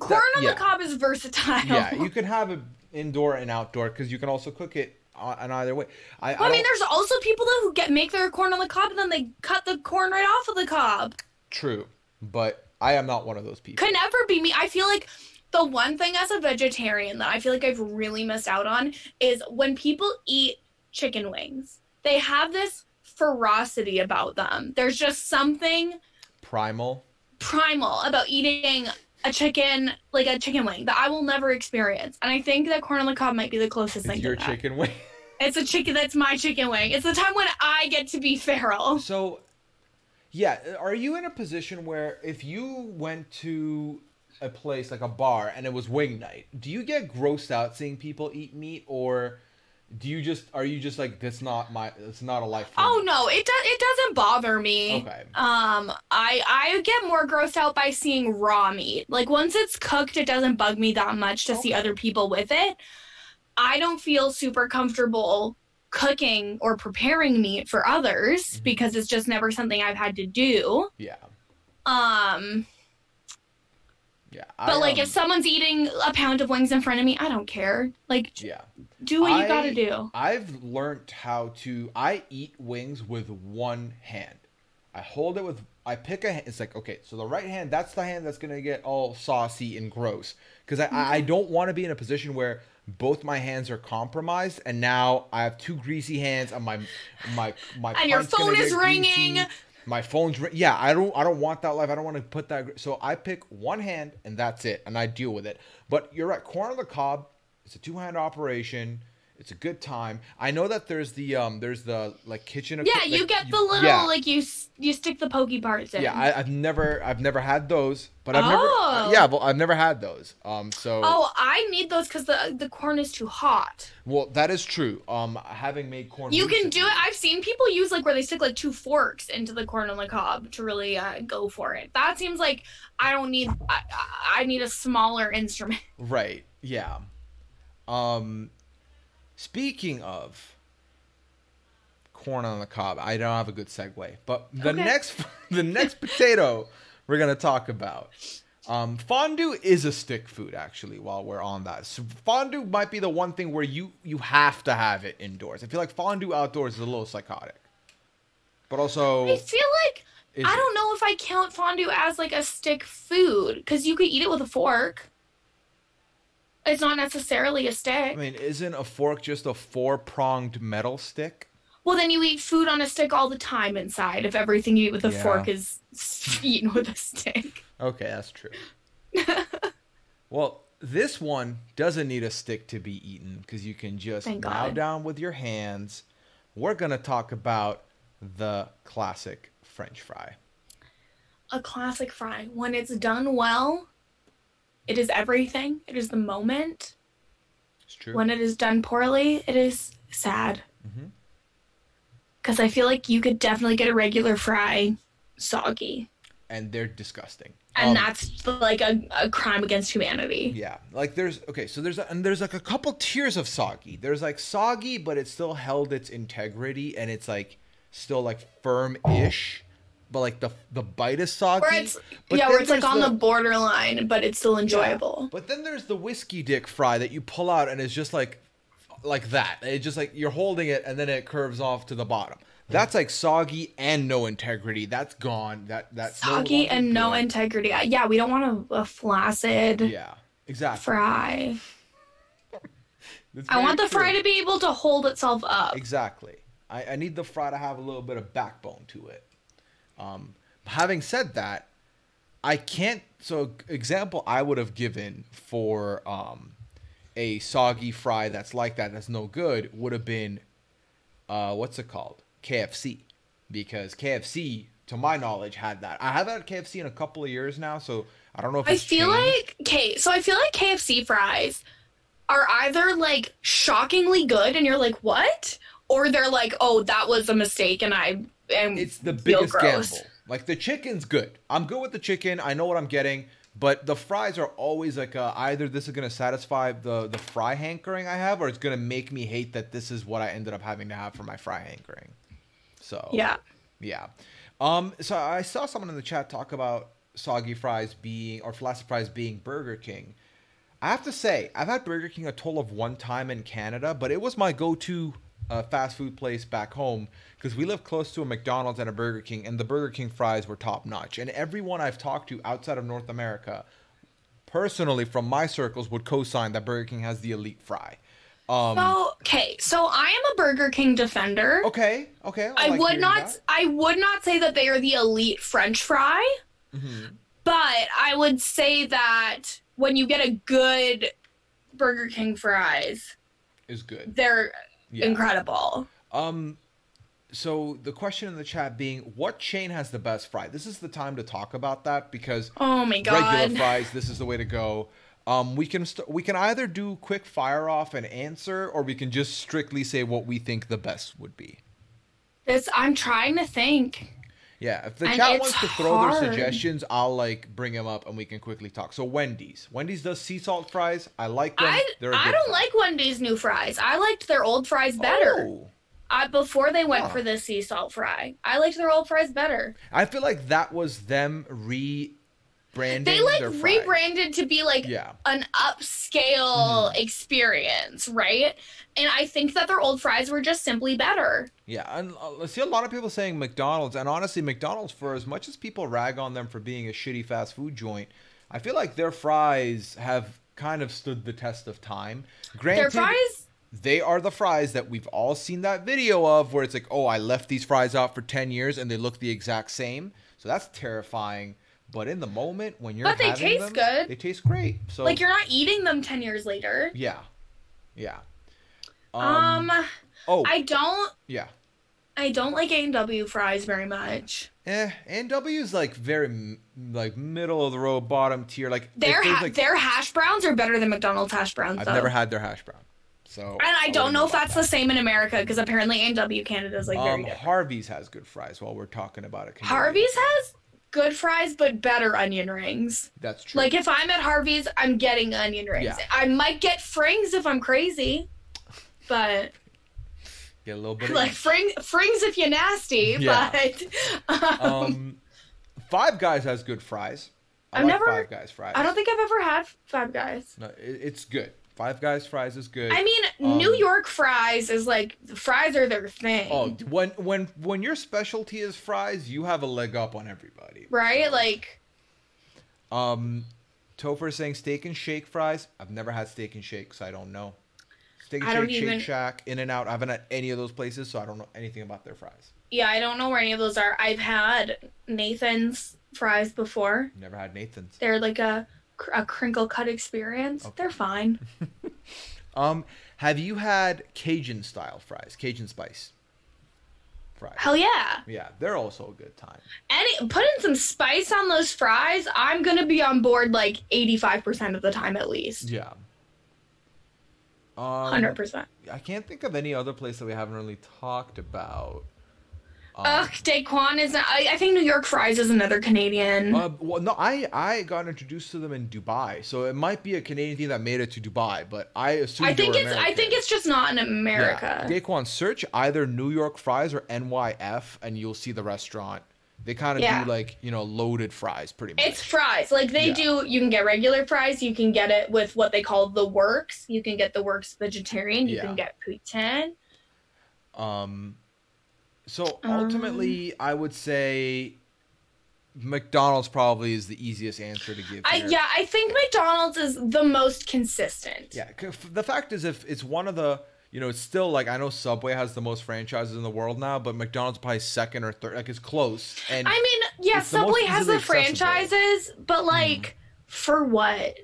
corn on the cob is versatile.
Yeah, you can have it indoor and outdoor because you can also cook it in either way. I
mean, there's also people who make their corn on the cob and then they cut the corn right off of the cob.
True, but I am not one of those people.
Could never be me. I feel like the one thing as a vegetarian that I feel like I've really missed out on is when people eat chicken wings, they have this ferocity about them. There's just something
primal.
primal about eating a chicken, like a chicken wing that I will never experience. And I think that corn on the cob might be the closest thing to that.
It's your chicken wing?
It's a chicken. That's my chicken wing. It's the time when I get to be feral.
So, yeah, are you in a position where if you went to a place like a bar and it was wing night, do you get grossed out seeing people eat meat, or are you just like, it's not a life for
Oh
me?
no, it doesn't bother me.
Okay.
I get more grossed out by seeing raw meat. Like once it's cooked, it doesn't bug me that much to see other people with it. I don't feel super comfortable cooking or preparing meat for others because it's just never something I've had to do.
Yeah. Yeah.
But like if someone's eating a pound of wings in front of me, I don't care. Like,
yeah,
do what you gotta do.
I've learned I eat wings with one hand. I pick a hand. It's like, okay, so the right hand, that's the hand that's going to get all saucy and gross. Because I don't want to be in a position where both my hands are compromised and now I have two greasy hands and my
and your phone is ringing.
Greasy. My phone's yeah, I don't want that life. I don't want to put that. So I pick one hand and that's it, and I deal with it. But you're right, corn on the cob, it's a two-hand operation. It's a good time. I know that there's the like kitchen.
Yeah, you get the little like you stick the pokey parts in.
Yeah, I've never had those, but I've never had those. So.
Oh, I need those because the corn is too hot.
Well, that is true. Having made corn.
You can do it. I've seen people use like where they stick like two forks into the corn on the cob to really go for it. That seems like I don't need. I need a smaller instrument.
Right. Yeah. Speaking of corn on the cob, I don't have a good segue, but the next potato we're gonna talk about, fondue is a stick food actually. While we're on that, so fondue might be the one thing where you have to have it indoors. I feel like fondue outdoors is a little psychotic, but also
I feel like I don't know if I count fondue as like a stick food because you could eat it with a fork. It's not necessarily a stick.
I mean, isn't a fork just a four-pronged metal stick?
Well, then you eat food on a stick all the time inside if everything you eat with a fork is eaten with a stick.
Okay, that's true. Well, this one doesn't need a stick to be eaten because you can just bow down with your hands. We're going to talk about the classic French fry.
A classic fry. When it's done well, it is everything. It is the moment.
It's true.
When it is done poorly, it is sad. Because I feel like you could definitely get a regular fry soggy.
And they're disgusting.
And that's like a crime against humanity.
Yeah. Like there's like a couple tiers of soggy. There's like soggy, but it still held its integrity and it's like still like firm-ish. But like the bite is soggy.
Where it's like on the borderline, but it's still enjoyable.
Yeah. But then there's the whiskey dick fry that you pull out and it's just like that. It's just like you're holding it and then it curves off to the bottom. That's like soggy and no integrity. That's gone. That's
soggy and no integrity. Yeah, we don't want a flaccid fry. I want the fry to be able to hold itself up.
Exactly. I need the fry to have a little bit of backbone to it. Having said that, I can't. So, example I would have given for a soggy fry that's like that's no good would have been what's it called? KFC, because KFC, to my knowledge, had that. I haven't had KFC in a couple of years now, so I don't know if it's changed.
I feel like KFC fries are either like shockingly good, and you're like, what? Or they're like, oh, that was a mistake, and
it's the biggest gamble. Like the chicken's good. I'm good with the chicken. I know what I'm getting. But the fries are always like either this is going to satisfy the fry hankering I have, or it's going to make me hate that this is what I ended up having to have for my fry hankering. So yeah. So I saw someone in the chat talk about soggy fries or flaccid fries being Burger King. I have to say, I've had Burger King a total of one time in Canada, but it was my go-to fast food place back home because we live close to a McDonald's and a Burger King, and the Burger King fries were top notch. And everyone I've talked to outside of North America, personally from my circles, would co-sign that Burger King has the elite fry.
So I am a Burger King defender.
Okay.
I would not say that they are the elite French fry. But I would say that when you get a good Burger King fries,
Is good.
they're
Yeah.
incredible.
So the question in the chat being, what chain has the best fry? This is the time to talk about that because
Oh my God.
regular fries, this is the way to go. We can either do quick fire off and answer, or we can just strictly say what we think the best would be.
I'm trying to think.
Yeah, if the
And
chat
it's
wants to throw
hard.
their suggestions, I'll like bring them up and we can quickly talk. So Wendy's does sea salt fries. I like them.
I
They're a good
don't
fry.
like Wendy's new fries. I liked their old fries better.
Oh.
Before they went
Huh.
for the sea salt fry. I liked their old fries better.
I feel like that was them rebranding.
They like
their fries.
rebranded to be like
Yeah.
an upscale experience, right? And I think that their old fries were just simply better.
Yeah, and I see a lot of people saying McDonald's, and honestly, McDonald's, for as much as people rag on them for being a shitty fast food joint, I feel like their fries have kind of stood the test of time. Granted,
Their fries,
they are the fries that we've all seen that video of where it's like, oh, I left these fries out for 10 years and they look the exact same. So that's terrifying. But in the moment when you're
But they
having
taste
them,
good.
they taste great. So
like you're not eating them 10 years later.
yeah. Yeah.
I don't
yeah.
like A&W fries very much.
A&W's like very like middle of the road, bottom tier. Like
Their
like,
their hash browns are better than McDonald's hash browns.
I've
though.
never had their hash brown. So
And I don't
wouldn't
know if
about
that's the same in America because apparently A&W Canada is like very different.
Harvey's has good fries while we're talking about it.
Harvey's has good fries but better onion rings.
That's true.
Like if I'm at Harvey's, I'm getting onion rings.
Yeah.
I might get frings if I'm crazy, but
Get a little bit of
like
each.
frings if you're nasty.
Yeah.
But
Five Guys has good fries. I
I've
like
never-
Five Guys fries.
I don't think I've ever had Five Guys.
No, it's good. Five Guys fries is good.
I mean, New York fries is like the fries are their thing.
Oh, when your specialty is fries, you have a leg up on everybody.
right?
So,
Like
Topher is saying Steak and Shake fries. I've never had Steak and Shake, so I don't know. Steak and
I
Shake,
don't even-
Shake Shack, In-N-Out. I haven't had any of those places, so I don't know anything about their fries.
yeah, I don't know where any of those are. I've had Nathan's fries before.
Never had Nathan's.
They're like a crinkle cut experience.
Okay.
They're fine.
Have you had Cajun style fries? Cajun spice fries.
Hell yeah.
Yeah, they're also a good time.
Putting some spice on those fries, I'm gonna be on board like 85% of the time at least.
Yeah.
100%.
I can't think of any other place that we haven't really talked about.
Daquan is. I think New York fries is another Canadian.
Well, no, I got introduced to them in Dubai, so it might be a Canadian thing that made it to Dubai, but I assume
I think
they were
it's. I
American.
think it's just not in America.
Yeah. Daquan, search either New York fries or NYF, and you'll see the restaurant. They kind of
Yeah.
do like loaded fries, pretty much.
It's fries. Like they
Yeah.
do. You can get regular fries. You can get it with what they call the works. You can get the works vegetarian. You
Yeah.
can get poutine.
So ultimately, I would say McDonald's probably is the easiest answer to give. Here.
I think McDonald's is the most consistent.
Yeah, the fact is, if it's one of the, it's still like, I know Subway has the most franchises in the world now, but McDonald's probably second or third. Like, it's close. And
I mean, yeah,
it's the most
Subway has
easily
the franchises, but like, for what?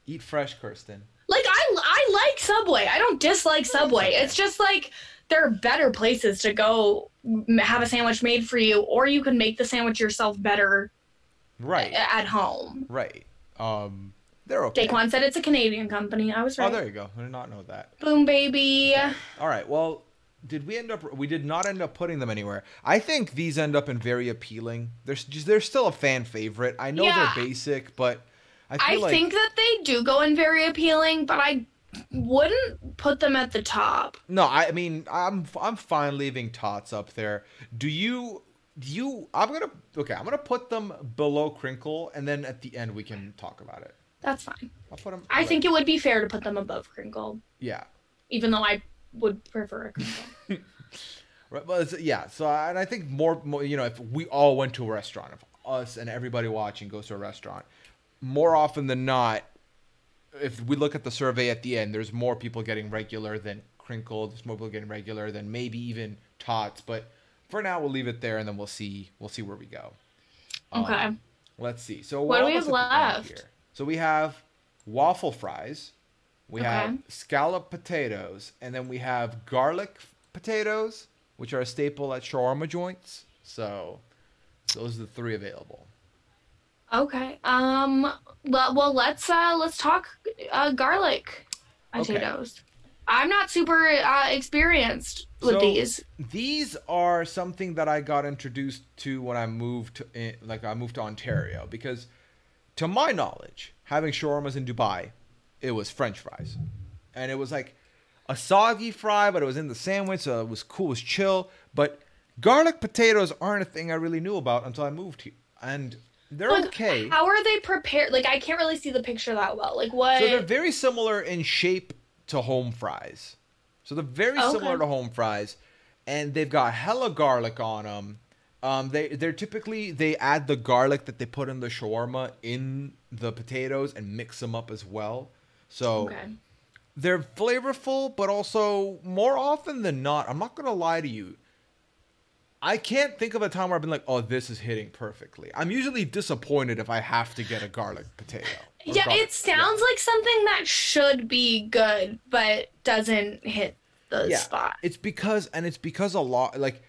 Eat fresh, Kirsten.
Like, I like Subway. I don't dislike Subway.
okay.
It's just like there are better places to go have a sandwich made for you, or you can make the sandwich yourself better
Right.
at home.
Right. They're okay.
Daquan said it's a Canadian company. I was right.
Oh, there you go. I did not know that.
Boom, baby.
All right. Well, we did not end up putting them anywhere. I think these end up in very appealing. They're still a fan favorite. I know
Yeah.
they're basic, but I
I
feel like
think that they do go in very appealing, but I wouldn't put them at the top.
no. I mean, I'm fine leaving tots up there. Do you? I'm gonna put them below Crinkle, and then at the end we can talk about it.
That's fine.
I'll put them.
I think it would be fair to put them above Crinkle,
Yeah.
even though I would prefer a Crinkle.
Right, well, yeah. So, and I think more, if we all went to a restaurant, if us and everybody watching goes to a restaurant, more often than not, if we look at the survey at the end, there's more people getting regular than Crinkle. There's more people getting regular than maybe even Tots. But for now, we'll leave it there, and then we'll see where we go.
Okay.
Let's see. So
What
we're
do we have
almost at the end
left?
here. So we have waffle fries. We
Okay.
have scallop potatoes, and then we have garlic potatoes, which are a staple at shawarma joints. So those are the three available.
Okay. Well, let's talk garlic
Okay.
potatoes. I'm not super experienced with
So
these.
these are something that I got introduced to when I moved I moved to Ontario, because to my knowledge, having shawarmas in Dubai, it was French fries, and it was like a soggy fry, but it was in the sandwich, so it was cool, it was chill. But garlic potatoes aren't a thing I really knew about until I moved here, and they're
Like,
okay.
how are they prepared? Like, I can't really see the picture that well. Like,
So they're
what?
very similar in shape to home fries. So they're very similar
Okay.
to home fries, and they've got hella garlic on them. They're typically, they add the garlic that they put in the shawarma in the potatoes and mix them up as well. So
Okay.
they're flavorful, but also more often than not, I'm not gonna lie to you, I can't think of a time where I've been like, oh, this is hitting perfectly. I'm usually disappointed if I have to get a garlic potato. Or
Yeah,
garlic,
it sounds like something that should be good, but doesn't hit the
yeah.
spot.
It's because a lot, like,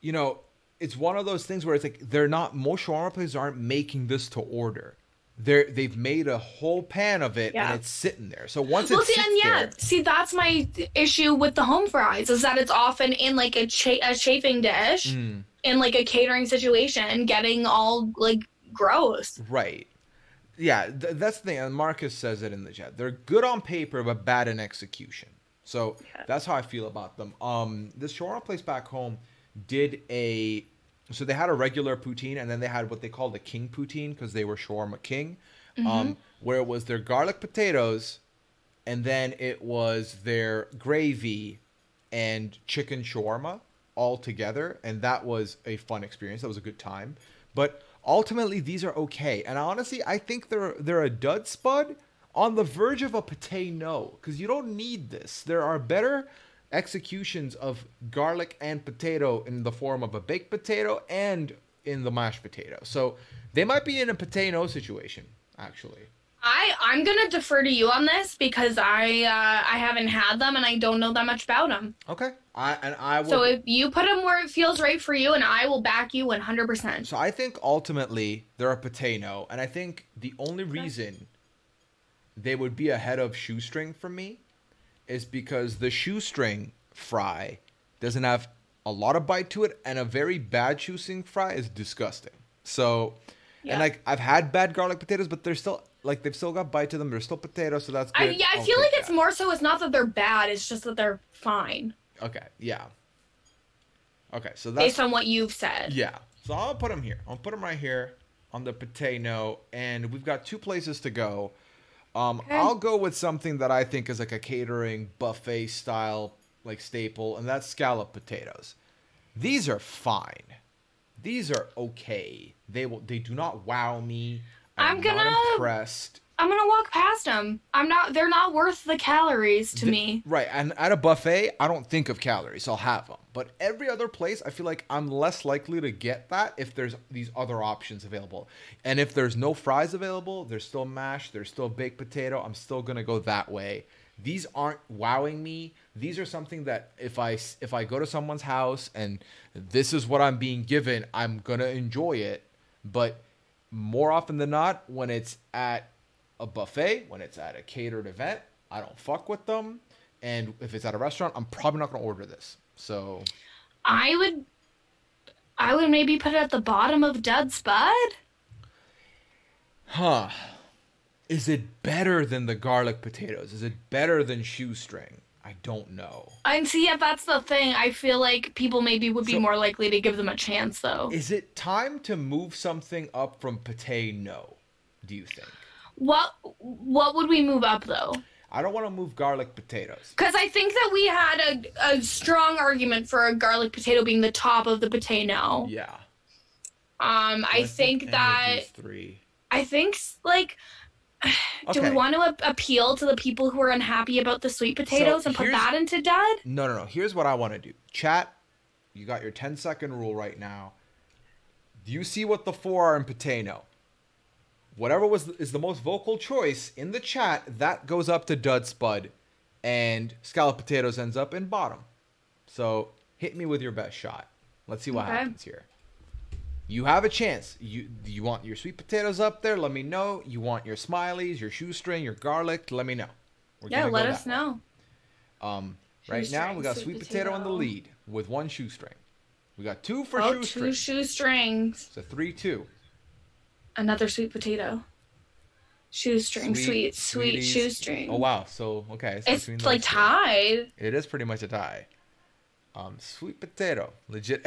you know, it's one of those things where it's like they're not, most shawarma places aren't making this to order. They've made a whole pan of it, and
Yeah.
it's sitting there. So once
Well,
it
see,
sits
and yeah,
there,
see, that's my issue with the home fries is that it's often in like a chafing dish in like a catering situation, getting all like gross.
right? Yeah, that's the thing. And Marcus says it in the chat. They're good on paper, but bad in execution. So
Yeah.
that's how I feel about them. This shawarma place back home did a, so they had a regular poutine, and then they had what they called the king poutine, because they were shawarma king, where it was their garlic potatoes, and then it was their gravy and chicken shawarma all together, and that was a fun experience. That was a good time. But ultimately, these are okay, and honestly, I think they're a dud spud on the verge of a pate no, because you don't need this. There are better executions of garlic and potato in the form of a baked potato and in the mashed potato. So they might be in a pate no situation, actually.
I'm gonna defer to you on this because I haven't had them and I don't know that much about them.
Okay, I will.
So if you put them where it feels right for you, and I will back you 100%.
So I think ultimately they're a potato, and I think the only reason they would be ahead of shoestring for me is because the shoestring fry doesn't have a lot of bite to it, and a very bad shoestring fry is disgusting. So,
Yeah.
and like I've had bad garlic potatoes, but they're still like they've still got bite to them. They're still potatoes, so that's good.
Yeah, I
I'll
feel
take
like it's
that.
more so it's not that they're bad, it's just that they're fine
Okay, yeah. Okay, so
based
that's
on what you've said.
yeah. So I'll put them here. I'll put them right here on the potato, and we've got two places to go.
Okay.
I'll go with something that I think is like a catering buffet style like staple, and that's scallop potatoes. These are fine. These are okay. They do not wow me.
I'm
not
gonna-
impressed.
I'm gonna walk past them. They're not worth the calories to me.
Right, and at a buffet, I don't think of calories. I'll have them. But every other place, I feel like I'm less likely to get that if there's these other options available. And if there's no fries available, there's still mash, there's still baked potato, I'm still going to go that way. These aren't wowing me. These are something that if I go to someone's house and this is what I'm being given, I'm going to enjoy it. But more often than not, when it's at a buffet, when it's at a catered event, I don't fuck with them. And if it's at a restaurant, I'm probably not going to order this. So
I would maybe put it at the bottom of Dud Spud.
Huh. Is it better than the garlic potatoes? Is it better than shoestring? I don't know.
And see, yeah, that's the thing. I feel like people maybe would be
So-
more likely to give them a chance, though.
Is it time to move something up from pate no, do you think?
What would we move up, though?
I don't want to move garlic potatoes.
Because I think that we had a strong argument for a garlic potato being the top of the potato.
Yeah.
I think
any of
that
these three.
I think like. Do we
Okay.
want to appeal to the people who are unhappy about the sweet potatoes and put
here's-
that into dud?
No. Here's what I want to do. Chat, you got your 10-second rule right now. Do you see what the four are in potato? whatever is the most vocal choice in the chat, that goes up to Dud Spud, and scalloped potatoes ends up in bottom. So hit me with your best shot. Let's see what happens here. You have a chance. You want your sweet potatoes up there? Let me know. You want your smileys, your shoestring, your garlic? Let me know.
Let us know.
Right now, we got sweet potato in the lead with 1 shoestring. We got 2 for shoestring.
2 shoestrings.
So 3-2.
Another sweet potato. Shoestring, sweet shoestring.
Oh, wow. So, okay. So
it's like tied.
It is pretty much a tie. Sweet potato. Legit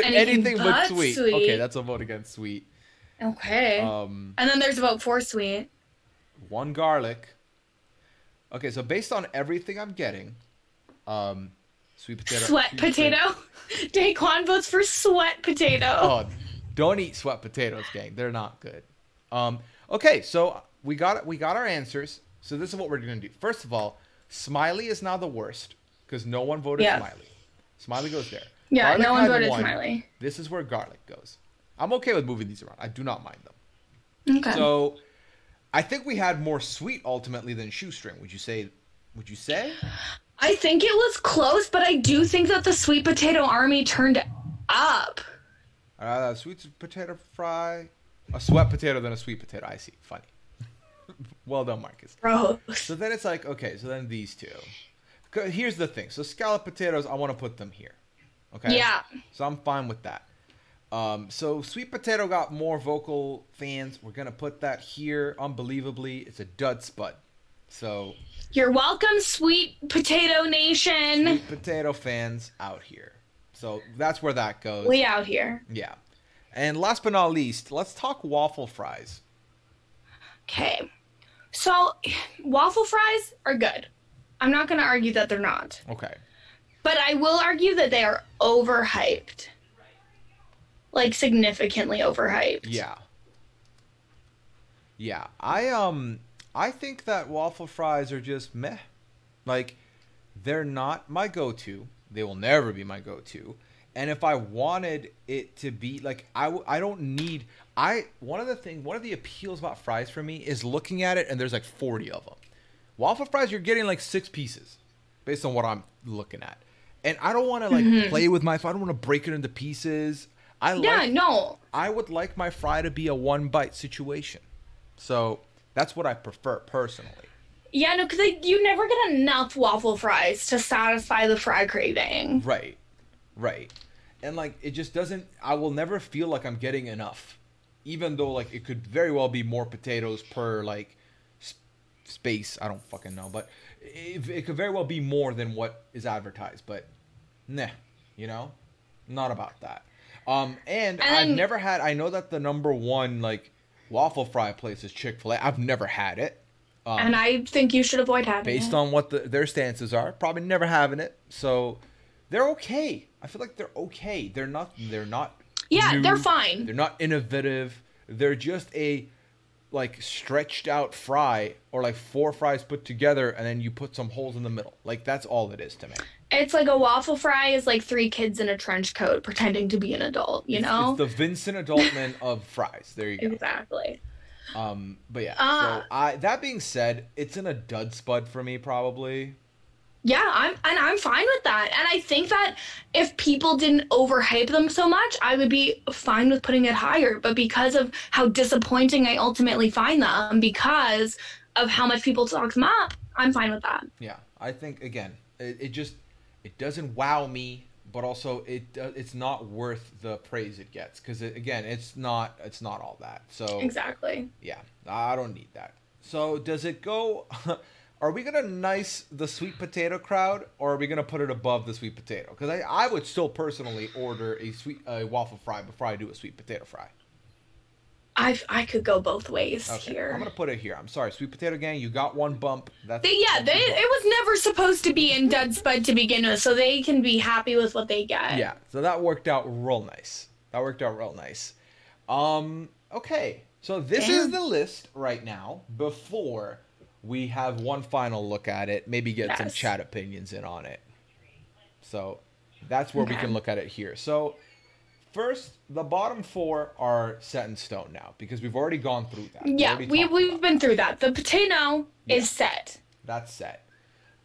anything but sweet. Okay, that's a vote against sweet.
Okay. And then there's a vote for sweet.
1 garlic. Okay, so based on everything I'm getting, sweet potato.
Sweat potato. Daquan votes for sweat potato.
Oh, don't eat sweat potatoes, gang. They're not good. Okay, so we got our answers. So this is what we're gonna do. First of all, Smiley is now the worst because no one voted Smiley. Smiley goes there.
Yeah,
Garlic
no one voted Smiley.
This is where garlic goes. I'm okay with moving these around. I do not mind them.
Okay.
So I think we had more sweet ultimately than shoestring. Would you say?
I think it was close, but I do think that the sweet potato army turned up.
Sweet potato fry. A sweat potato than a sweet potato. I see. Funny. Well done, Marcus.
Gross.
So then it's like, okay, so then these two. Here's the thing. So scalloped potatoes, I want to put them here. Okay?
Yeah.
So I'm fine with that. So sweet potato got more vocal fans. We're going to put that here. Unbelievably, it's a dud spud. So
you're welcome, sweet potato nation.
Sweet potato fans out here. So that's where that goes.
We out here.
Yeah. And last but not least, let's talk waffle fries.
Okay. So waffle fries are good. I'm not going to argue that they're not.
Okay.
But I will argue that they are overhyped. Like significantly overhyped.
Yeah. Yeah. I think that waffle fries are just meh. Like, they're not my go-to. They will never be my go-to. And if I wanted it to be like, I don't need. One of the appeals about fries for me is looking at it and there's like 40 of them. Waffle fries, you're getting like 6 pieces, based on what I'm looking at. And I don't want to like play with my. I don't want to break it into pieces. I would like my fry to be a 1-bite situation. So that's what I prefer personally.
Yeah, no, because you never get enough waffle fries to satisfy the fry craving.
Right. And like it just doesn't. I will never feel like I'm getting enough, even though like it could very well be more potatoes per like space. I don't fucking know, but it could very well be more than what is advertised. But nah, not about that. And I've never had. I know that the number 1 like waffle fry place is Chick-fil-A. I've never had it.
And I think you should avoid having it.
Based on what their stances are, probably never having it. So they're okay. I feel like they're okay. They're not.
Yeah,
new.
they're fine.
They're not innovative. They're just a like stretched out fry or like 4 fries put together and then you put some holes in the middle. Like that's all it is to me.
It's like a waffle fry is like 3 kids in a trench coat pretending to be an adult, you know?
It's the Vincent Adultman of fries. There you go.
Exactly.
But yeah. So that being said, it's in a dud spud for me probably.
Yeah, I'm fine with that. And I think that if people didn't overhype them so much, I would be fine with putting it higher. But because of how disappointing I ultimately find them, because of how much people talk them up, I'm fine with that.
Yeah, I think again, it doesn't wow me, but also it's not worth the praise it gets because it's not all that. So
exactly.
Yeah, I don't need that. So does it go? Are we gonna nice the sweet potato crowd, or are we gonna put it above the sweet potato? Because I would still personally order a waffle fry before I do a sweet potato fry.
I could go both ways here.
I'm gonna put it here. I'm sorry, sweet potato gang, you got 1 bump.
It was never supposed to be in dud spud to begin with, so they can be happy with what they get.
Yeah, so that worked out real nice. Okay, so this is the list right now before we have one final look at it, maybe get some chat opinions in on it. So that's where we can look at it here. So first, the bottom four are set in stone now because we've already gone through that.
Yeah, we've been through that. The potato is set.
That's set.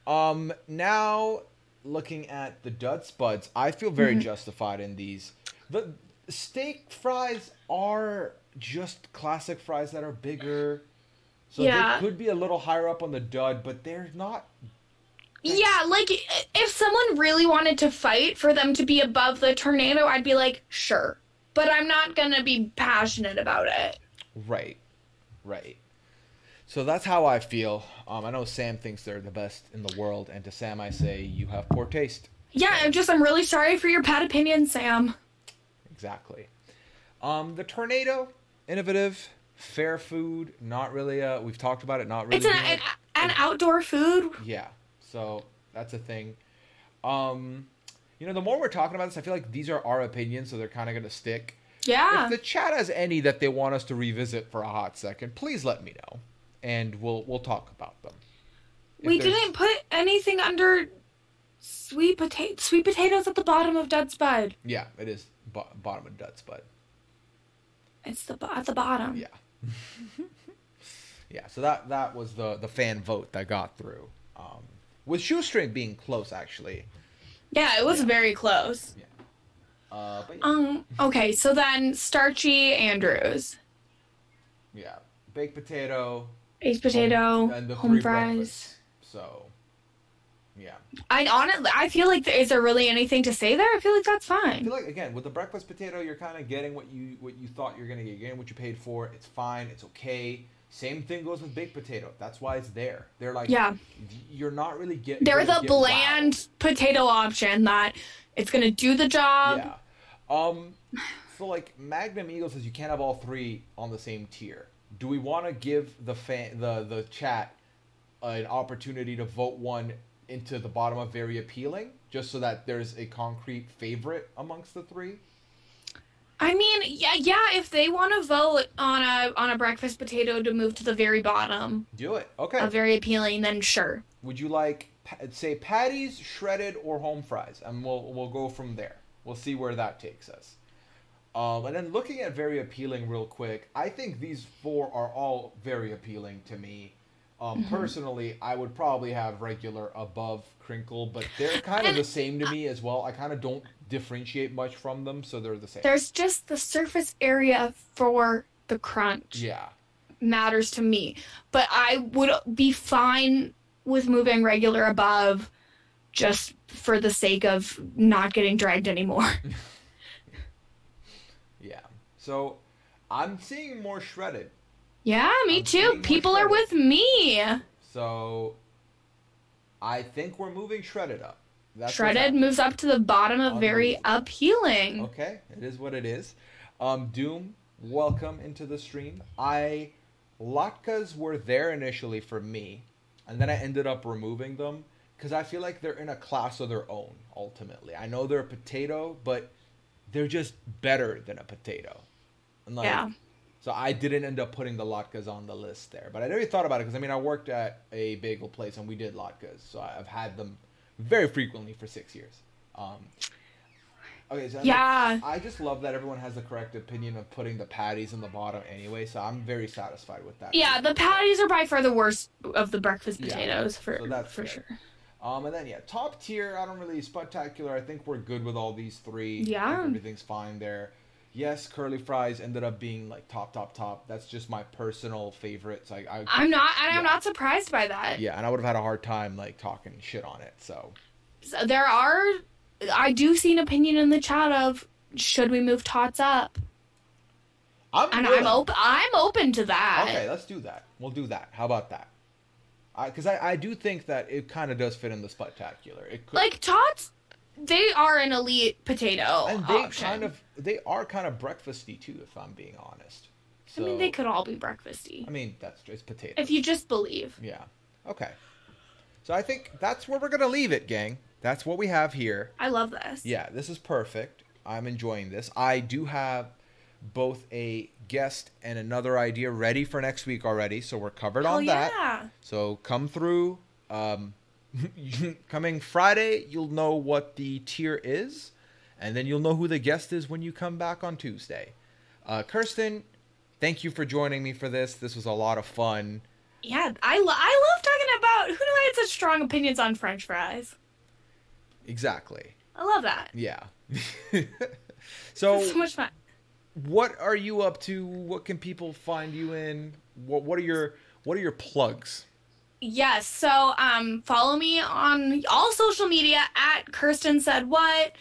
Now looking at the Dud Spuds, I feel very justified in these. The steak fries are just classic fries that are bigger. So they could be a little higher up on the Dud, but they're not.
Yeah, like, if someone really wanted to fight for them to be above the tornado, I'd be like, sure. But I'm not gonna be passionate about it.
Right. So that's how I feel. I know Sam thinks they're the best in the world, and to Sam I say, you have poor taste.
Yeah, I'm really sorry for your bad opinion, Sam.
Exactly. The tornado, innovative, fair food, not really, we've talked about it, not really.
It's an outdoor food.
Yeah. So that's a thing. The more we're talking about this, I feel like these are our opinions, so they're kind of going to stick.
Yeah.
If the chat has any that they want us to revisit for a hot second, please let me know, and we'll talk about them.
We didn't put anything under sweet potatoes at the bottom of Dud Spud.
Yeah, it is bottom of Dud Spud.
It's at the bottom.
Yeah. Yeah. So that was the fan vote that got through. With shoestring being close, actually.
Yeah, it was very close.
Yeah. But
okay, so then starchy Andrews.
Yeah. Baked potato.
And the home fries.
So, yeah.
I feel like, is there really anything to say there? I feel like that's fine.
I feel like, again, with the breakfast potato, you're kind of getting what you thought you're going to get. You're getting what you paid for. It's fine. It's okay. Same thing goes with baked potato. That's why it's there. They're like, you're not really getting.
They're the bland potato option that it's going to do the job.
Yeah. So like Magnum Eagle says you can't have all three on the same tier. Do we want to give the chat an opportunity to vote one into the bottom of very appealing, just so that there's a concrete favorite amongst the three?
I mean, yeah. If they want to vote on a breakfast potato to move to the very bottom,
do it. Okay.
A very appealing, then sure.
Would you like say patties, shredded, or home fries? And we'll go from there. We'll see where that takes us. And then looking at very appealing real quick, I think these four are all very appealing to me. Personally, I would probably have regular above crinkle, but they're kind of the same to me as well. I kind of don't differentiate much from them, so they're the same.
There's just the surface area for the crunch.
Yeah.
Matters to me. But I would be fine with moving regular above just for the sake of not getting dragged anymore.
Yeah. So I'm seeing more shredded.
Yeah, me too. People are with me.
So I think we're moving shredded up.
Shredded moves up to the bottom of very appealing.
Okay, it is what it is. Doom, welcome into the stream. Latkes were there initially for me, and then I ended up removing them because I feel like they're in a class of their own, ultimately. I know they're a potato, but they're just better than a potato. And
yeah.
So I didn't end up putting the latkes on the list there. But I never thought about it because, I worked at a bagel place and we did latkes. So I've had them very frequently for 6 years. Okay, so
yeah.
I just love that everyone has the correct opinion of putting the patties in the bottom anyway. So I'm very satisfied with that.
Yeah, the patties are by far the worst of the breakfast potatoes for sure.
And then, top tier, I don't really, Spudtacular, I think we're good with all these three.
Yeah.
Everything's fine there. Yes, curly fries ended up being like top. That's just my personal favorite. So
I'm not surprised by that.
Yeah, and I would have had a hard time like talking shit on it. So
I do see an opinion in the chat of should we move tots up? I'm open to that.
Okay, let's do that. We'll do that. How about that? Because I do think that it kind of does fit in the Spudtacular. It could,
like tots. They are an elite potato
and
option.
They are kind of breakfasty too, if I'm being honest. So,
they could all be breakfasty.
It's potato.
If you just believe.
Yeah. Okay. So I think that's where we're gonna leave it, gang. That's what we have here.
I love this.
Yeah, this is perfect. I'm enjoying this. I do have both a guest and another idea ready for next week already, so we're covered on that.
Yeah.
So come through. Coming Friday, you'll know what the tier is, and then you'll know who the guest is when you come back on Tuesday. Kirsten, thank you for joining me for this. This was a lot of fun.
Yeah, I love talking about who knew I had such strong opinions on French fries.
Exactly.
I love that.
Yeah.
So much fun.
What are you up to? What can people find you in? What are your plugs?
Yes, so follow me on all social media at Kirsten Said What.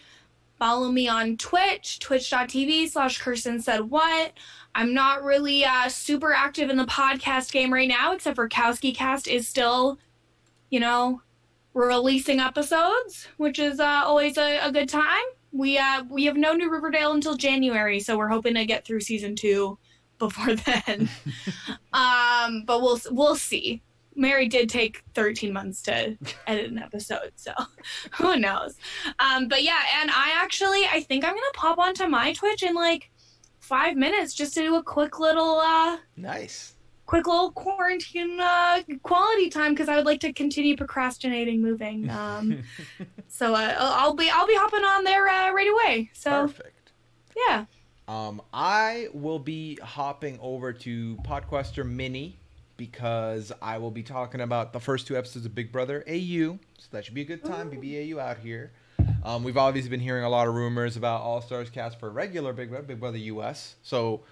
Follow me on Twitch, twitch.tv/Kirsten Said What. I'm not really super active in the podcast game right now, except for Kowski Cast is still, releasing episodes, which is always a good time. We have no new Riverdale until January, so we're hoping to get through season 2 before then. But we'll see. Mary did take 13 months to edit an episode, so who knows? But yeah, and I think I'm gonna pop onto my Twitch in like 5 minutes just to do a quick little quarantine quality time, because I would like to continue procrastinating moving. So I'll be hopping on there right away. So
perfect.
Yeah.
I will be hopping over to Podquester Mini, because I will be talking about the first 2 episodes of Big Brother AU. So that should be a good time. BBAU out here. We've obviously been hearing a lot of rumors about All Stars cast for regular Big Brother US. So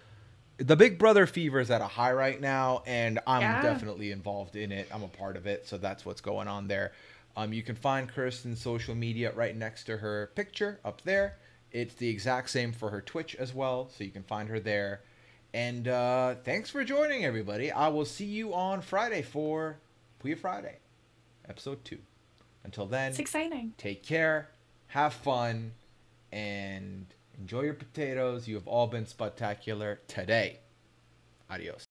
the Big Brother fever is at a high right now, and I'm definitely involved in it. I'm a part of it, so that's what's going on there. You can find Kirsten's social media right next to her picture up there. It's the exact same for her Twitch as well, so you can find her there. And thanks for joining, everybody. I will see you on Friday for Puya Friday, episode 2. Until then,
it's exciting.
Take care, have fun, and enjoy your potatoes. You have all been Spudtacular today. Adios.